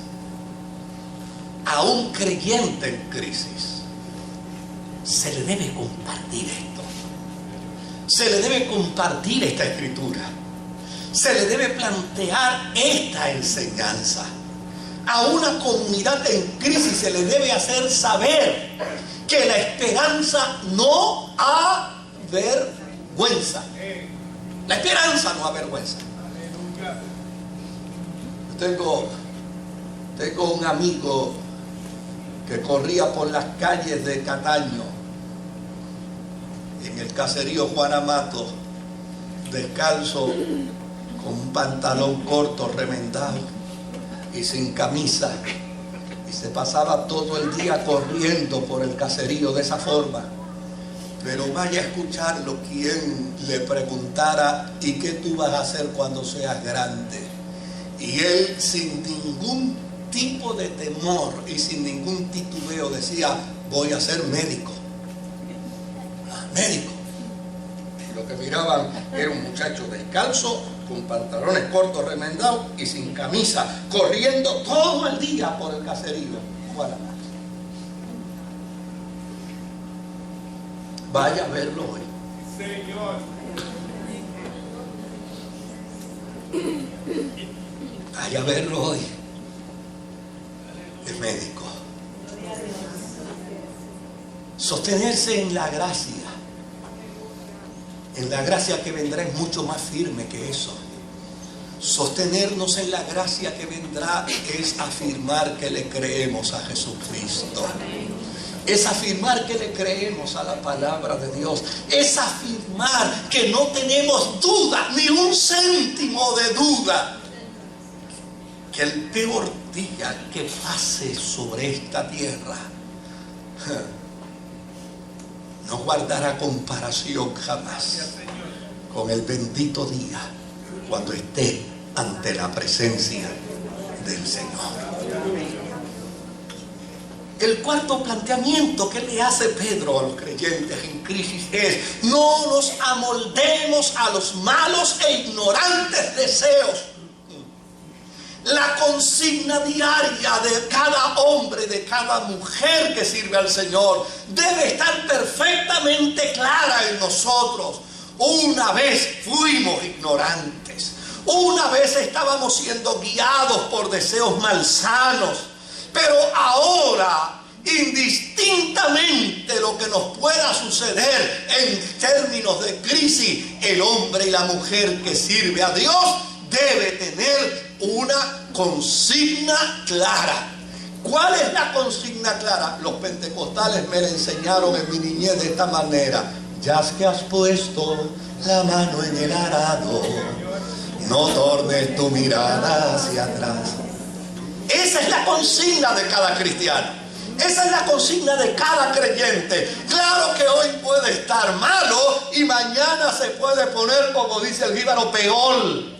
a un creyente en crisis, se le debe compartir esto. Se le debe compartir esta escritura. Se le debe plantear esta enseñanza. A una comunidad en crisis se le debe hacer saber que la esperanza no avergüenza. La esperanza no avergüenza. Tengo un amigo que corría por las calles de Cataño, en el caserío Juan Amato, descalzo, con un pantalón corto, remendado y sin camisa, y se pasaba todo el día corriendo por el caserío de esa forma. Pero vaya a escucharlo quien le preguntara: ¿y qué tú vas a hacer cuando seas grande? Y él, sin ningún tipo de temor y sin ningún titubeo, decía: voy a ser médico. Médico. Y lo que miraban era un muchacho descalzo, con pantalones cortos remendados y sin camisa, corriendo todo el día por el caserío. Vaya a verlo hoy. Señor. Vaya a verlo hoy. El médico. Sostenerse en la gracia. En la gracia que vendrá es mucho más firme que eso. Sostenernos en la gracia que vendrá es afirmar que le creemos a Jesucristo. Es afirmar que le creemos a la palabra de Dios. Es afirmar que no tenemos duda, ni un céntimo de duda, que el peor día que pase sobre esta tierra no guardará comparación jamás con el bendito día cuando esté ante la presencia del Señor. El cuarto planteamiento que le hace Pedro a los creyentes en crisis es: no nos amoldemos a los malos e ignorantes deseos. La consigna diaria de cada hombre, de cada mujer que sirve al Señor, debe estar perfectamente clara en nosotros. Una vez fuimos ignorantes, una vez estábamos siendo guiados por deseos malsanos, pero ahora, indistintamente lo que nos pueda suceder en términos de crisis, el hombre y la mujer que sirve a Dios debe tener una consigna clara. ¿Cuál es la consigna clara? Los pentecostales me la enseñaron en mi niñez de esta manera: ya que has puesto la mano en el arado, no tornes tu mirada hacia atrás. Esa es la consigna de cada cristiano. Esa es la consigna de cada creyente. Claro que hoy puede estar malo y mañana se puede poner, como dice el jíbaro, peor.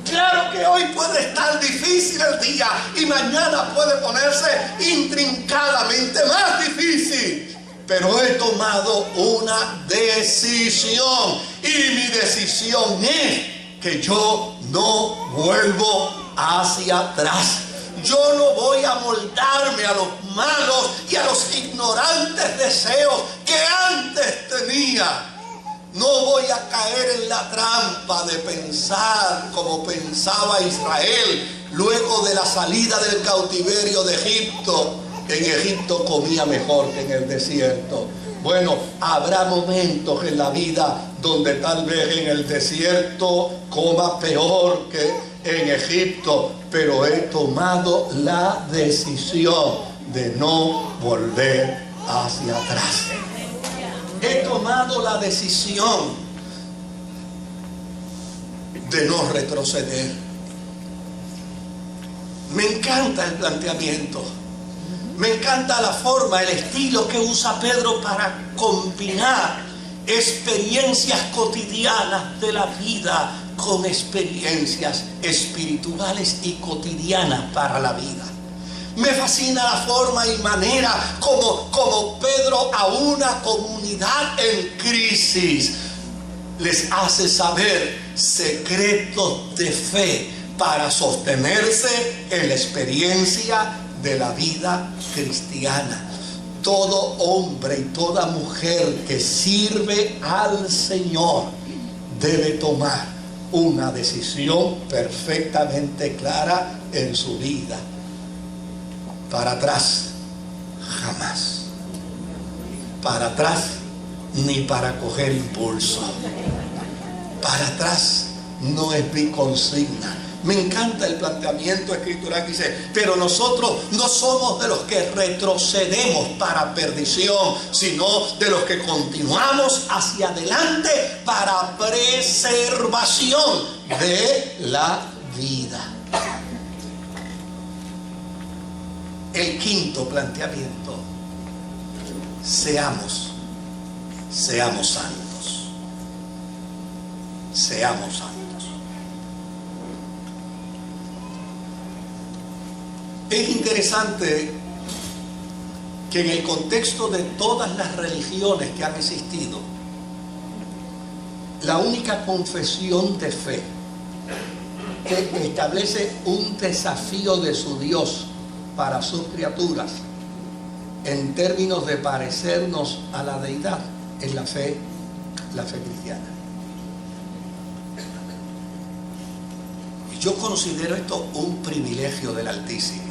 Claro que hoy puede estar difícil el día y mañana puede ponerse intrincadamente más difícil. Pero he tomado una decisión y mi decisión es que yo no vuelvo hacia atrás. Yo no voy a moldarme a los malos y a los ignorantes deseos que antes tenía. No voy a caer en la trampa de pensar como pensaba Israel luego de la salida del cautiverio de Egipto. En Egipto comía mejor que en el desierto. Bueno, habrá momentos en la vida donde tal vez en el desierto coma peor que en Egipto, pero he tomado la decisión de no volver hacia atrás. He tomado la decisión de no retroceder. Me encanta el planteamiento. Me encanta la forma, el estilo que usa Pedro para combinar experiencias cotidianas de la vida con experiencias espirituales y cotidianas para la vida. Me fascina la forma y manera como Pedro a una comunidad en crisis les hace saber secretos de fe para sostenerse en la experiencia de la vida cristiana. Todo hombre y toda mujer que sirve al Señor debe tomar una decisión perfectamente clara en su vida. Para atrás, jamás. Para atrás, ni para coger impulso. Para atrás no es mi consigna. Me encanta el planteamiento escritural que dice, pero nosotros no somos de los que retrocedemos para perdición, sino de los que continuamos hacia adelante para preservación de la vida. El quinto planteamiento: seamos santos. Seamos santos. Es interesante que en el contexto de todas las religiones que han existido, la única confesión de fe que establece un desafío de su Dios para sus criaturas en términos de parecernos a la deidad es la fe cristiana. Y yo considero esto un privilegio del Altísimo.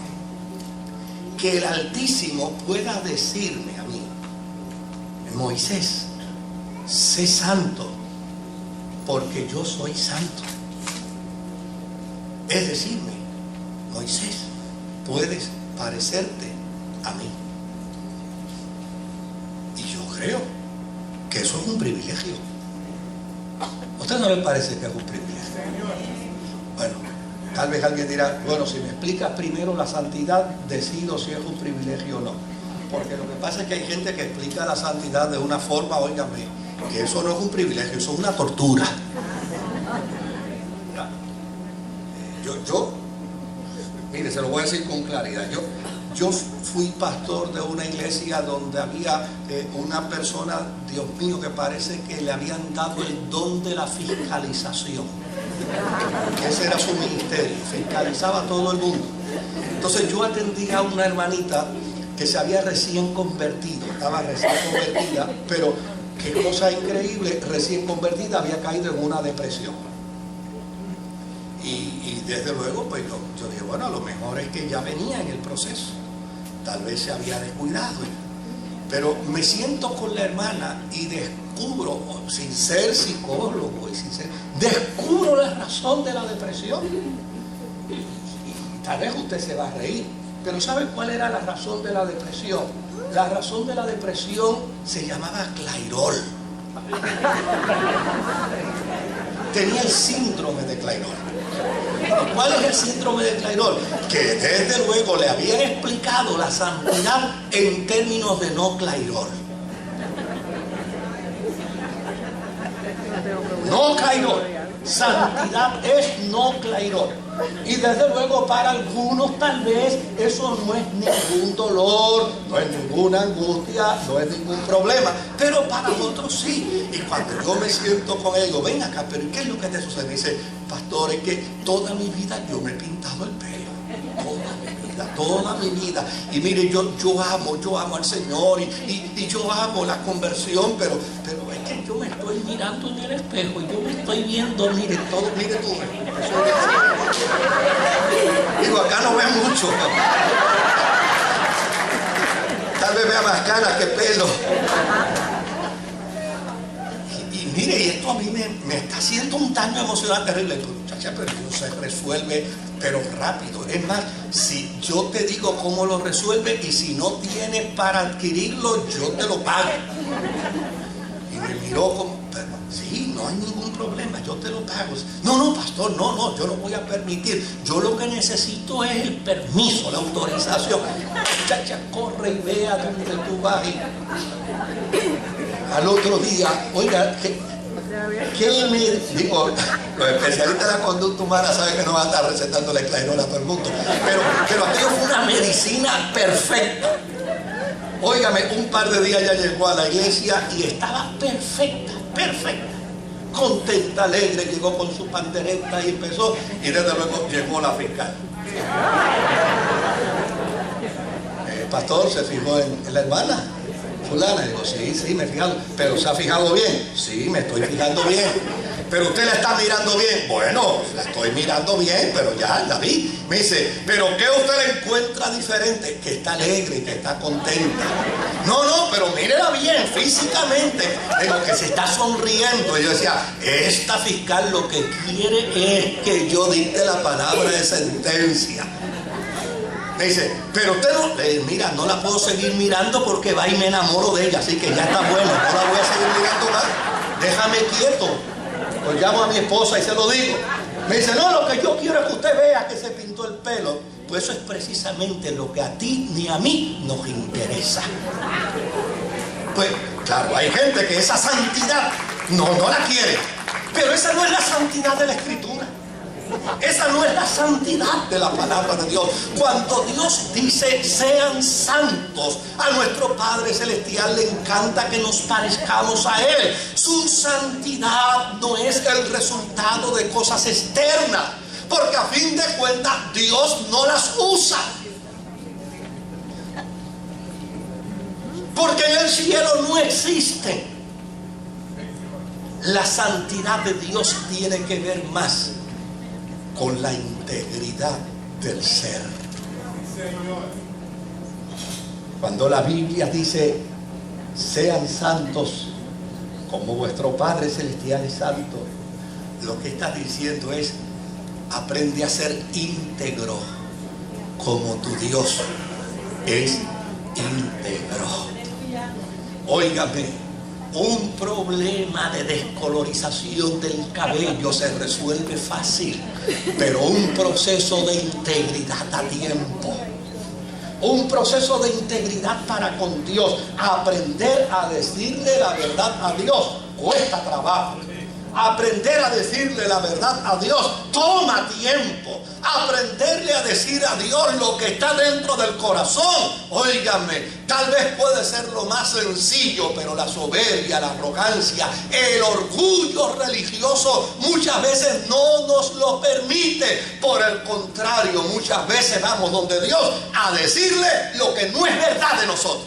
Que el Altísimo pueda decirme a mí: Moisés, sé santo, porque yo soy santo. Es decirme: Moisés, puedes parecerte a mí. Y yo creo que eso es un privilegio. ¿A usted no le parece que es un privilegio? Bueno, tal vez alguien dirá, bueno, si me explicas primero la santidad, decido si es un privilegio o no. Porque lo que pasa es que hay gente que explica la santidad de una forma, óigame, que eso no es un privilegio, eso es una tortura. Mire, se lo voy a decir con claridad. Yo fui pastor de una iglesia donde había una persona, Dios mío, que parece que le habían dado el don de la fiscalización. Ese era su ministerio, fiscalizaba a todo el mundo. Entonces yo atendía a una hermanita que se había recién convertido, estaba recién convertida, pero qué cosa increíble, recién convertida, había caído en una depresión. Y desde luego, pues yo dije, bueno, a lo mejor es que ya venía en el proceso, tal vez se había descuidado. Pero me siento con la hermana y descubro, sin ser psicólogo, descubro la razón de la depresión. Y tal vez usted se va a reír, pero ¿sabe cuál era la razón de la depresión? La razón de la depresión se llamaba Clairol. Tenía el síndrome de Clairol. ¿Cuál es el síndrome de Clairol? Que desde luego le habían explicado la santidad en términos de no Clairol. No Clairol. Santidad es no Clairol. Y desde luego para algunos tal vez eso no es ningún dolor, no es ninguna angustia, no es ningún problema, pero para otros sí. Y cuando yo me siento con ellos, ven acá, pero ¿qué es lo que te sucede? Me dice, pastor, es que toda mi vida yo me he pintado el pelo, toda mi vida. Y mire, yo amo al Señor y yo amo la conversión, pero es que yo me estoy mirando en el espejo y yo me estoy viendo, mire todo, mire tú. Digo, acá no ve mucho. Tal vez vea más canas que pelo. Y mire, y esto a mí me está haciendo un daño emocional terrible. Pues, muchacha, pero eso se resuelve, pero rápido. Es más, si yo te digo cómo lo resuelve y si no tienes para adquirirlo, yo te lo pago. Y me miró como, pero sí, no hay ningún problema, yo te lo pago. No, pastor, no, yo no voy a permitir. Yo lo que necesito es el permiso, la autorización. Muchacha, corre y vea dónde tú vas. Y al otro día, oiga, ¿qué me digo? Los especialistas de la conducta humana saben que no van a estar recetando la Clairol a todo el mundo. Pero aquello fue una medicina perfecta. Óigame, un par de días ya llegó a la iglesia y estaba perfecta. Contenta, alegre, llegó con su pandereta y empezó, y desde luego llegó la fiscal. El pastor se fijó en la hermana fulana. Digo, sí, me he fijado. ¿Pero se ha fijado bien? Sí, me estoy fijando bien. pero usted la está mirando bien. Bueno, la estoy mirando bien, pero ya la vi. Me dice, pero ¿qué usted la encuentra diferente? Que está alegre, que está contenta. No, pero mírela bien físicamente, pero que se está sonriendo. Y yo decía, esta fiscal lo que quiere es que yo dicte la palabra de sentencia. Me dice, pero usted no, mira, no la puedo seguir mirando porque va y me enamoro de ella, así que ya está bueno, no la voy a seguir mirando más, déjame quieto. Pues llamo a mi esposa y se lo digo. Me dice, no, lo que yo quiero es que usted vea que se pintó el pelo. Pues eso es precisamente lo que a ti ni a mí nos interesa. Pues claro, hay gente que esa santidad no la quiere, pero esa no es la santidad de la Escritura. Esa no es la santidad de la palabra de Dios. Cuando Dios dice sean santos, a nuestro Padre Celestial le encanta que nos parezcamos a Él. Su santidad no es el resultado de cosas externas, porque a fin de cuentas Dios no las usa. Porque en el cielo no existe. La santidad de Dios tiene que ver más con la integridad del ser. Cuando la Biblia dice sean santos como vuestro Padre Celestial es santo, lo que está diciendo es aprende a ser íntegro como tu Dios es íntegro. Óigame, un problema de descolorización del cabello se resuelve fácil, pero un proceso de integridad a tiempo. Un proceso de integridad para con Dios. Aprender a decirle la verdad a Dios cuesta trabajo. Aprender a decirle la verdad a Dios toma tiempo. Aprenderle a decir a Dios lo que está dentro del corazón, óigame, tal vez puede ser lo más sencillo, pero la soberbia, la arrogancia, el orgullo religioso muchas veces no nos lo permite. Por el contrario, muchas veces vamos donde Dios a decirle lo que no es verdad de nosotros.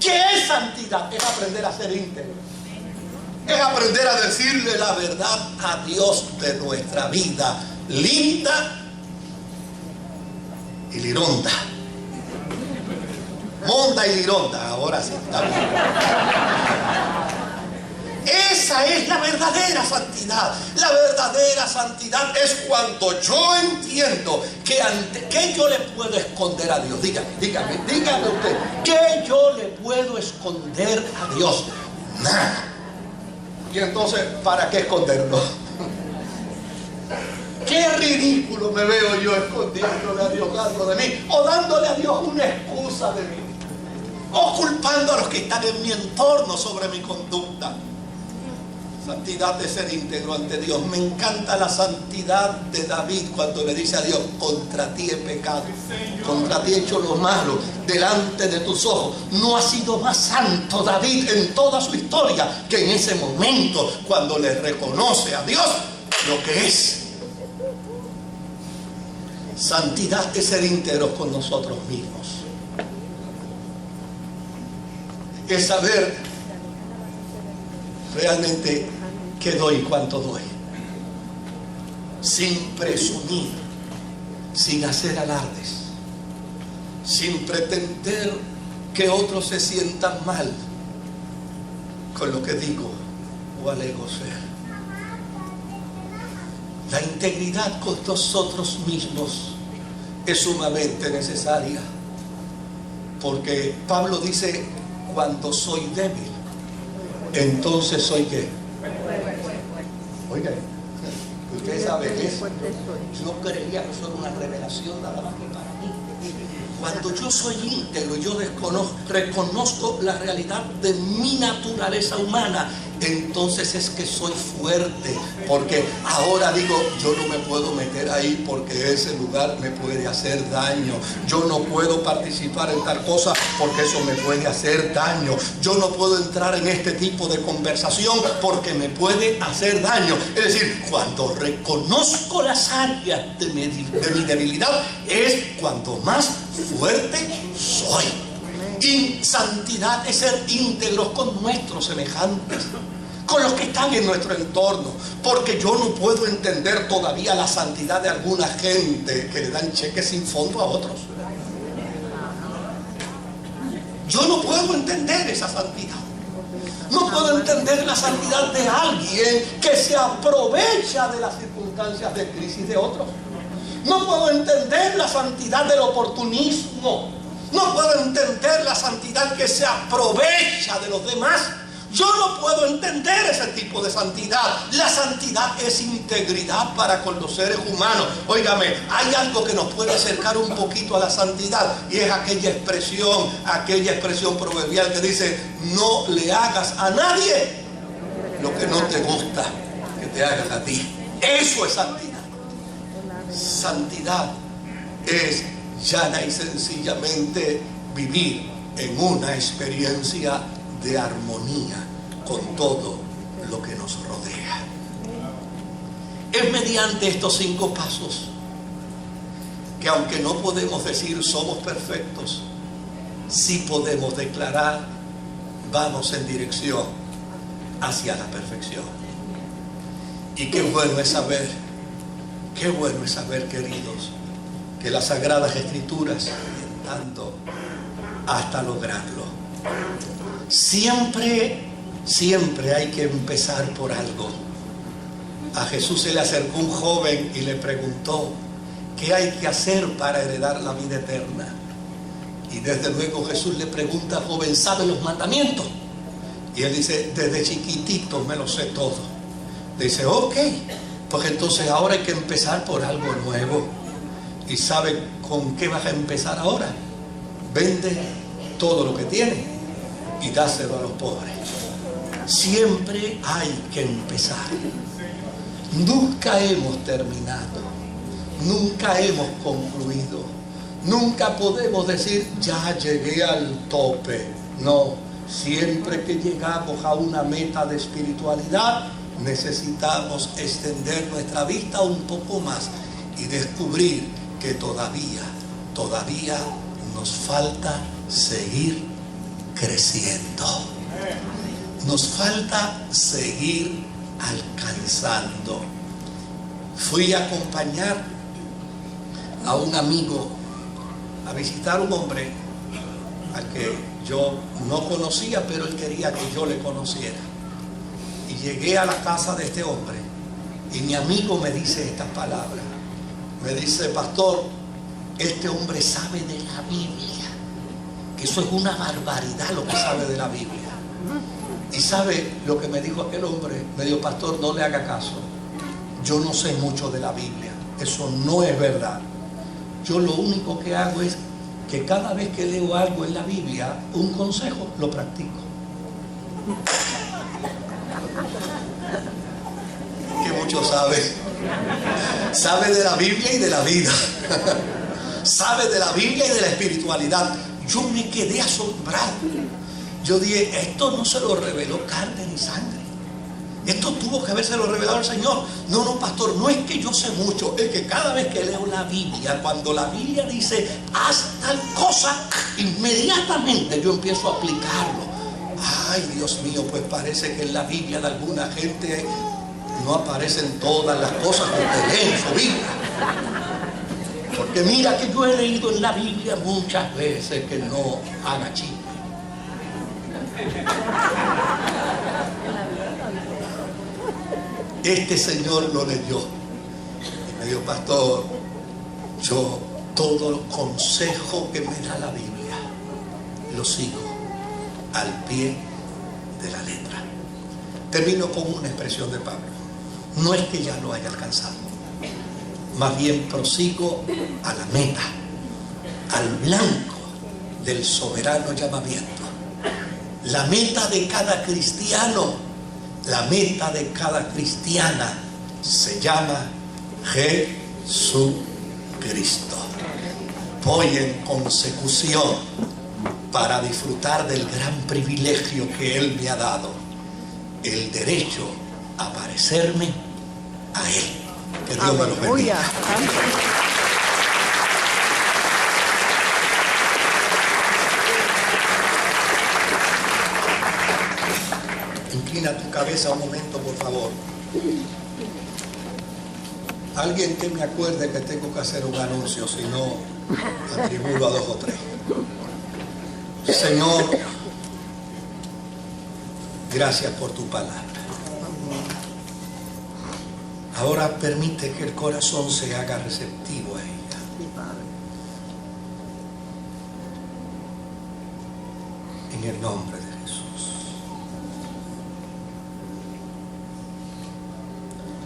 ¿Qué es santidad? Es aprender a ser íntegro. Es aprender a decirle la verdad a Dios de nuestra vida, linda y lironda. Monda y lironda, ahora sí está bien. Esa es la verdadera santidad. La verdadera santidad es cuando yo entiendo que ¿qué yo le puedo esconder a Dios? Dígame usted, ¿qué yo le puedo esconder a Dios? Nada. Y entonces, ¿para qué esconderlo? Qué ridículo me veo yo escondiéndole a Dios algo de mí, o dándole a Dios una excusa de mí, o culpando a los que están en mi entorno sobre mi conducta. Santidad de ser íntegro ante Dios. Me encanta la santidad de David cuando le dice a Dios, contra ti he pecado, contra ti he hecho lo malo delante de tus ojos. No ha sido más santo David en toda su historia que en ese momento cuando le reconoce a Dios lo que es. Santidad de ser íntegros con nosotros mismos. Es saber realmente qué doy y cuánto doy, sin presumir, sin hacer alardes, sin pretender que otros se sientan mal con lo que digo o alego ser. La integridad con nosotros mismos es sumamente necesaria, porque Pablo dice, cuando soy débil, entonces soy ¿qué? Oigan, ustedes saben eso. Yo creía que eso era una revelación nada más que para mí. Cuando yo soy íntegro, yo reconozco la realidad de mi naturaleza humana, entonces es que soy fuerte, porque ahora digo, yo no me puedo meter ahí porque ese lugar me puede hacer daño. Yo no puedo participar en tal cosa porque eso me puede hacer daño. Yo no puedo entrar en este tipo de conversación porque me puede hacer daño. Es decir, cuando reconozco las áreas de mi debilidad, es cuando más fuerte soy. Santidad es ser íntegros con nuestros semejantes, con los que están en nuestro entorno, porque yo no puedo entender todavía la santidad de alguna gente que le dan cheques sin fondo a otros. Yo no puedo entender esa santidad. No puedo entender la santidad de alguien que se aprovecha de las circunstancias de crisis de otros. No puedo entender la santidad del oportunismo. No puedo entender la santidad que se aprovecha de los demás. Yo no puedo entender ese tipo de santidad. La santidad es integridad para con los seres humanos. Óigame, hay algo que nos puede acercar un poquito a la santidad, y es aquella expresión proverbial que dice: no le hagas a nadie lo que no te gusta que te hagas a ti. Eso es santidad. Santidad es llana y sencillamente vivir en una experiencia de armonía con todo lo que nos rodea. Es mediante estos 5 pasos que, aunque no podemos decir somos perfectos, sí podemos declarar vamos en dirección hacia la perfección. Y qué bueno es saber, queridos, que las Sagradas Escrituras orientando hasta lograrlo. Siempre hay que empezar por algo. A Jesús se le acercó un joven y le preguntó: ¿qué hay que hacer para heredar la vida eterna? Y desde luego Jesús le pregunta al joven: ¿sabe los mandamientos? Y él dice: desde chiquitito me lo sé todo. Dice: ok, pues entonces ahora hay que empezar por algo nuevo. ¿Y sabe con qué vas a empezar ahora? Vende todo lo que tienes y dáselo a los pobres. Siempre hay que empezar. Nunca hemos terminado, nunca hemos concluido, nunca podemos decir ya llegué al tope. No, siempre que llegamos a una meta de espiritualidad, necesitamos extender nuestra vista un poco más y descubrir que todavía nos falta seguir creciendo. Nos falta seguir alcanzando. Fui a acompañar a un amigo a visitar a un hombre al que yo no conocía, pero él quería que yo le conociera. Y llegué a la casa de este hombre y mi amigo me dice estas palabras. Me dice: pastor, este hombre sabe de la Biblia, que eso es una barbaridad lo que sabe de la Biblia. Y sabe lo que me dijo aquel hombre. Me dijo: pastor, no le haga caso, yo no sé mucho de la Biblia, eso no es verdad. Yo lo único que hago es que cada vez que leo algo en la Biblia, un consejo, lo practico. Que mucho sabe de la Biblia y de la vida. Sabe de la Biblia y de la espiritualidad. Yo me quedé asombrado. Yo dije: esto no se lo reveló carne ni sangre, esto tuvo que habérselo revelado el Señor. No, pastor, no es que yo sé mucho, es que cada vez que leo la Biblia, cuando la Biblia dice haz tal cosa, inmediatamente yo empiezo a aplicarlo. Ay, Dios mío, pues parece que en la Biblia de alguna gente no aparecen todas las cosas que usted lee en su Biblia. Porque mira que yo he leído en la Biblia muchas veces que no haga chisme. Este señor lo leyó y me dijo: pastor, yo todo el consejo que me da la Biblia lo sigo al pie de la letra. Termino con una expresión de Pablo. No es que ya lo haya alcanzado, más bien prosigo a la meta, al blanco del soberano llamamiento. La meta de cada cristiano, la meta de cada cristiana se llama Jesucristo. Voy en consecución para disfrutar del gran privilegio que Él me ha dado, el derecho a parecerme a Él. Que Dios me lo bendiga. Inclina tu cabeza un momento, por favor. Alguien que me acuerde que tengo que hacer un anuncio, si no, atribulo a 2 o 3. Señor, gracias por tu palabra. Ahora permite que el corazón se haga receptivo a ella. En el nombre de Jesús.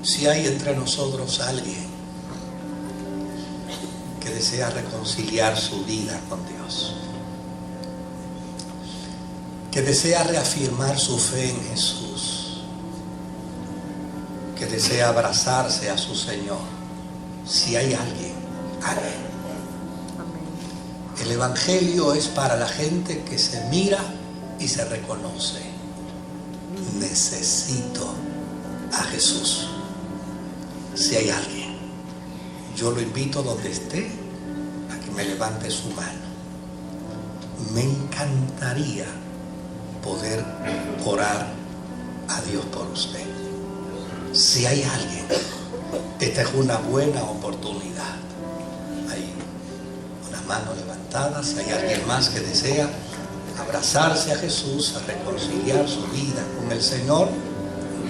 Si hay entre nosotros alguien que desea reconciliar su vida con Dios, que desea reafirmar su fe en Jesús, que desea abrazarse a su Señor, si hay alguien. El Evangelio es para la gente que se mira y se reconoce. Necesito a Jesús. Si hay alguien, yo lo invito donde esté a que me levante su mano. Me encantaría poder orar a Dios por usted. Si hay alguien, esta es una buena oportunidad. Hay una mano levantada. Si hay alguien más que desea abrazarse a Jesús, a reconciliar su vida con el Señor,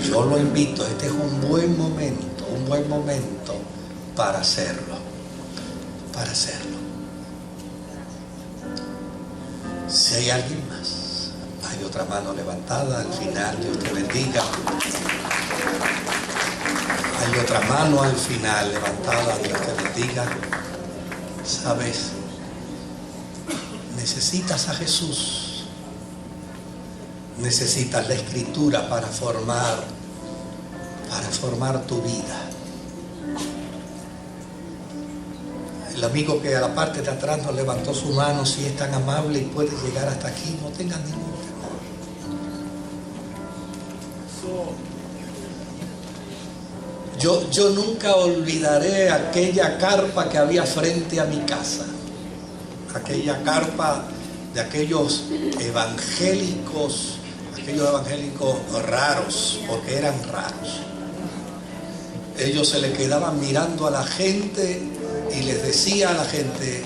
yo lo invito. Este es un buen momento para hacerlo. Si hay alguien más, hay otra mano levantada al final. Dios te bendiga. Hay otra mano al final levantada. Dios te bendiga. Sabes, necesitas a Jesús. Necesitas la Escritura para formar tu vida. El amigo que a la parte de atrás nos levantó su mano, si es tan amable y puede llegar hasta aquí, no tengan ningún temor. Yo nunca olvidaré aquella carpa que había frente a mi casa. Aquella carpa de aquellos evangélicos raros, porque eran raros. Ellos se le quedaban mirando a la gente y les decía a la gente: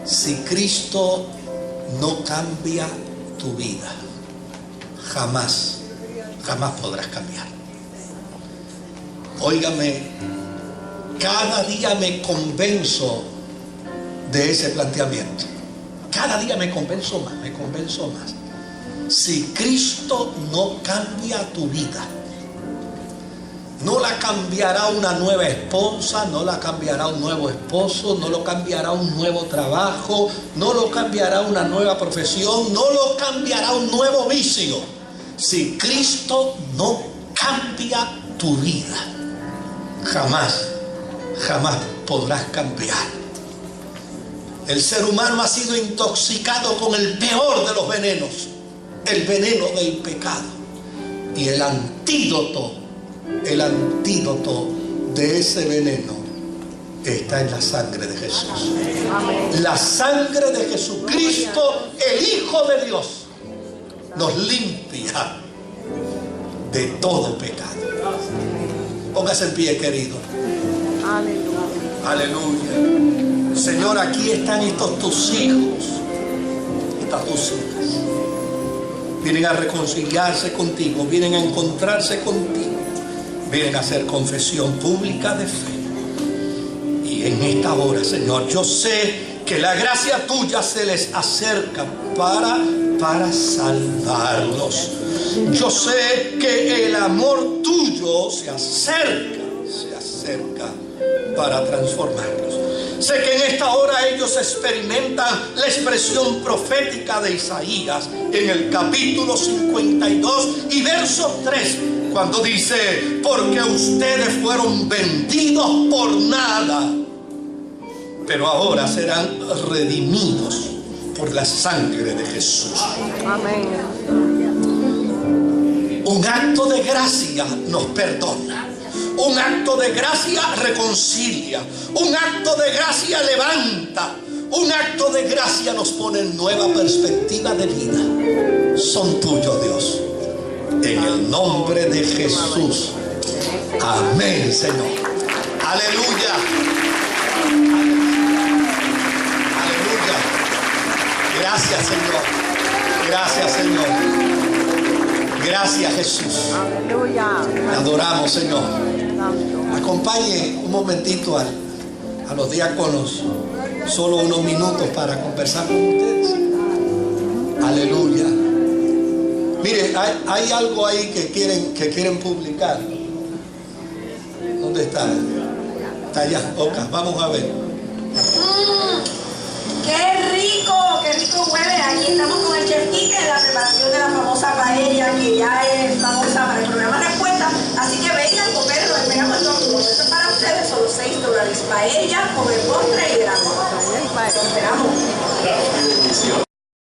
si Cristo no cambia tu vida, jamás podrás cambiar. Óigame, cada día me convenzo de ese planteamiento. Cada día me convenzo más. Si Cristo no cambia tu vida, no la cambiará una nueva esposa, no la cambiará un nuevo esposo, no lo cambiará un nuevo trabajo, no lo cambiará una nueva profesión, no lo cambiará un nuevo vicio. Si Cristo no cambia tu vida, jamás podrás cambiar. El ser humano ha sido intoxicado con el peor de los venenos, el veneno del pecado. Y el antídoto de ese veneno está en la sangre de Jesús. La sangre de Jesucristo, el Hijo de Dios, nos limpia de todo pecado. Póngase en pie, querido. Aleluya. Señor, aquí están estos tus hijos, estas tus hijas. Vienen a reconciliarse contigo, vienen a encontrarse contigo, vienen a hacer confesión pública de fe. Y en esta hora, Señor, yo sé que la gracia tuya se les acerca para salvarlos. Yo sé que el amor tuyo se acerca para transformarlos. Sé que en esta hora ellos experimentan la expresión profética de Isaías en el capítulo 52 y verso 3, cuando dice: porque ustedes fueron vendidos por nada, pero ahora serán redimidos por la sangre de Jesús. Amén. Un acto de gracia nos perdona. Un acto de gracia reconcilia. Un acto de gracia levanta. Un acto de gracia nos pone en nueva perspectiva de vida. Son tuyos, Dios. En el nombre de Jesús. Amén, Señor. Aleluya. Aleluya. Gracias, Señor. Gracias, Señor. Gracias, Jesús. Aleluya. Te adoramos, Señor. Acompañe un momentito a los diáconos, solo unos minutos para conversar con ustedes. Aleluya. Mire, hay algo ahí que quieren publicar. ¿Dónde está? Está allá. Ok, vamos a ver. ¡Qué rico! ¡Qué rico huele! Aquí estamos con el chef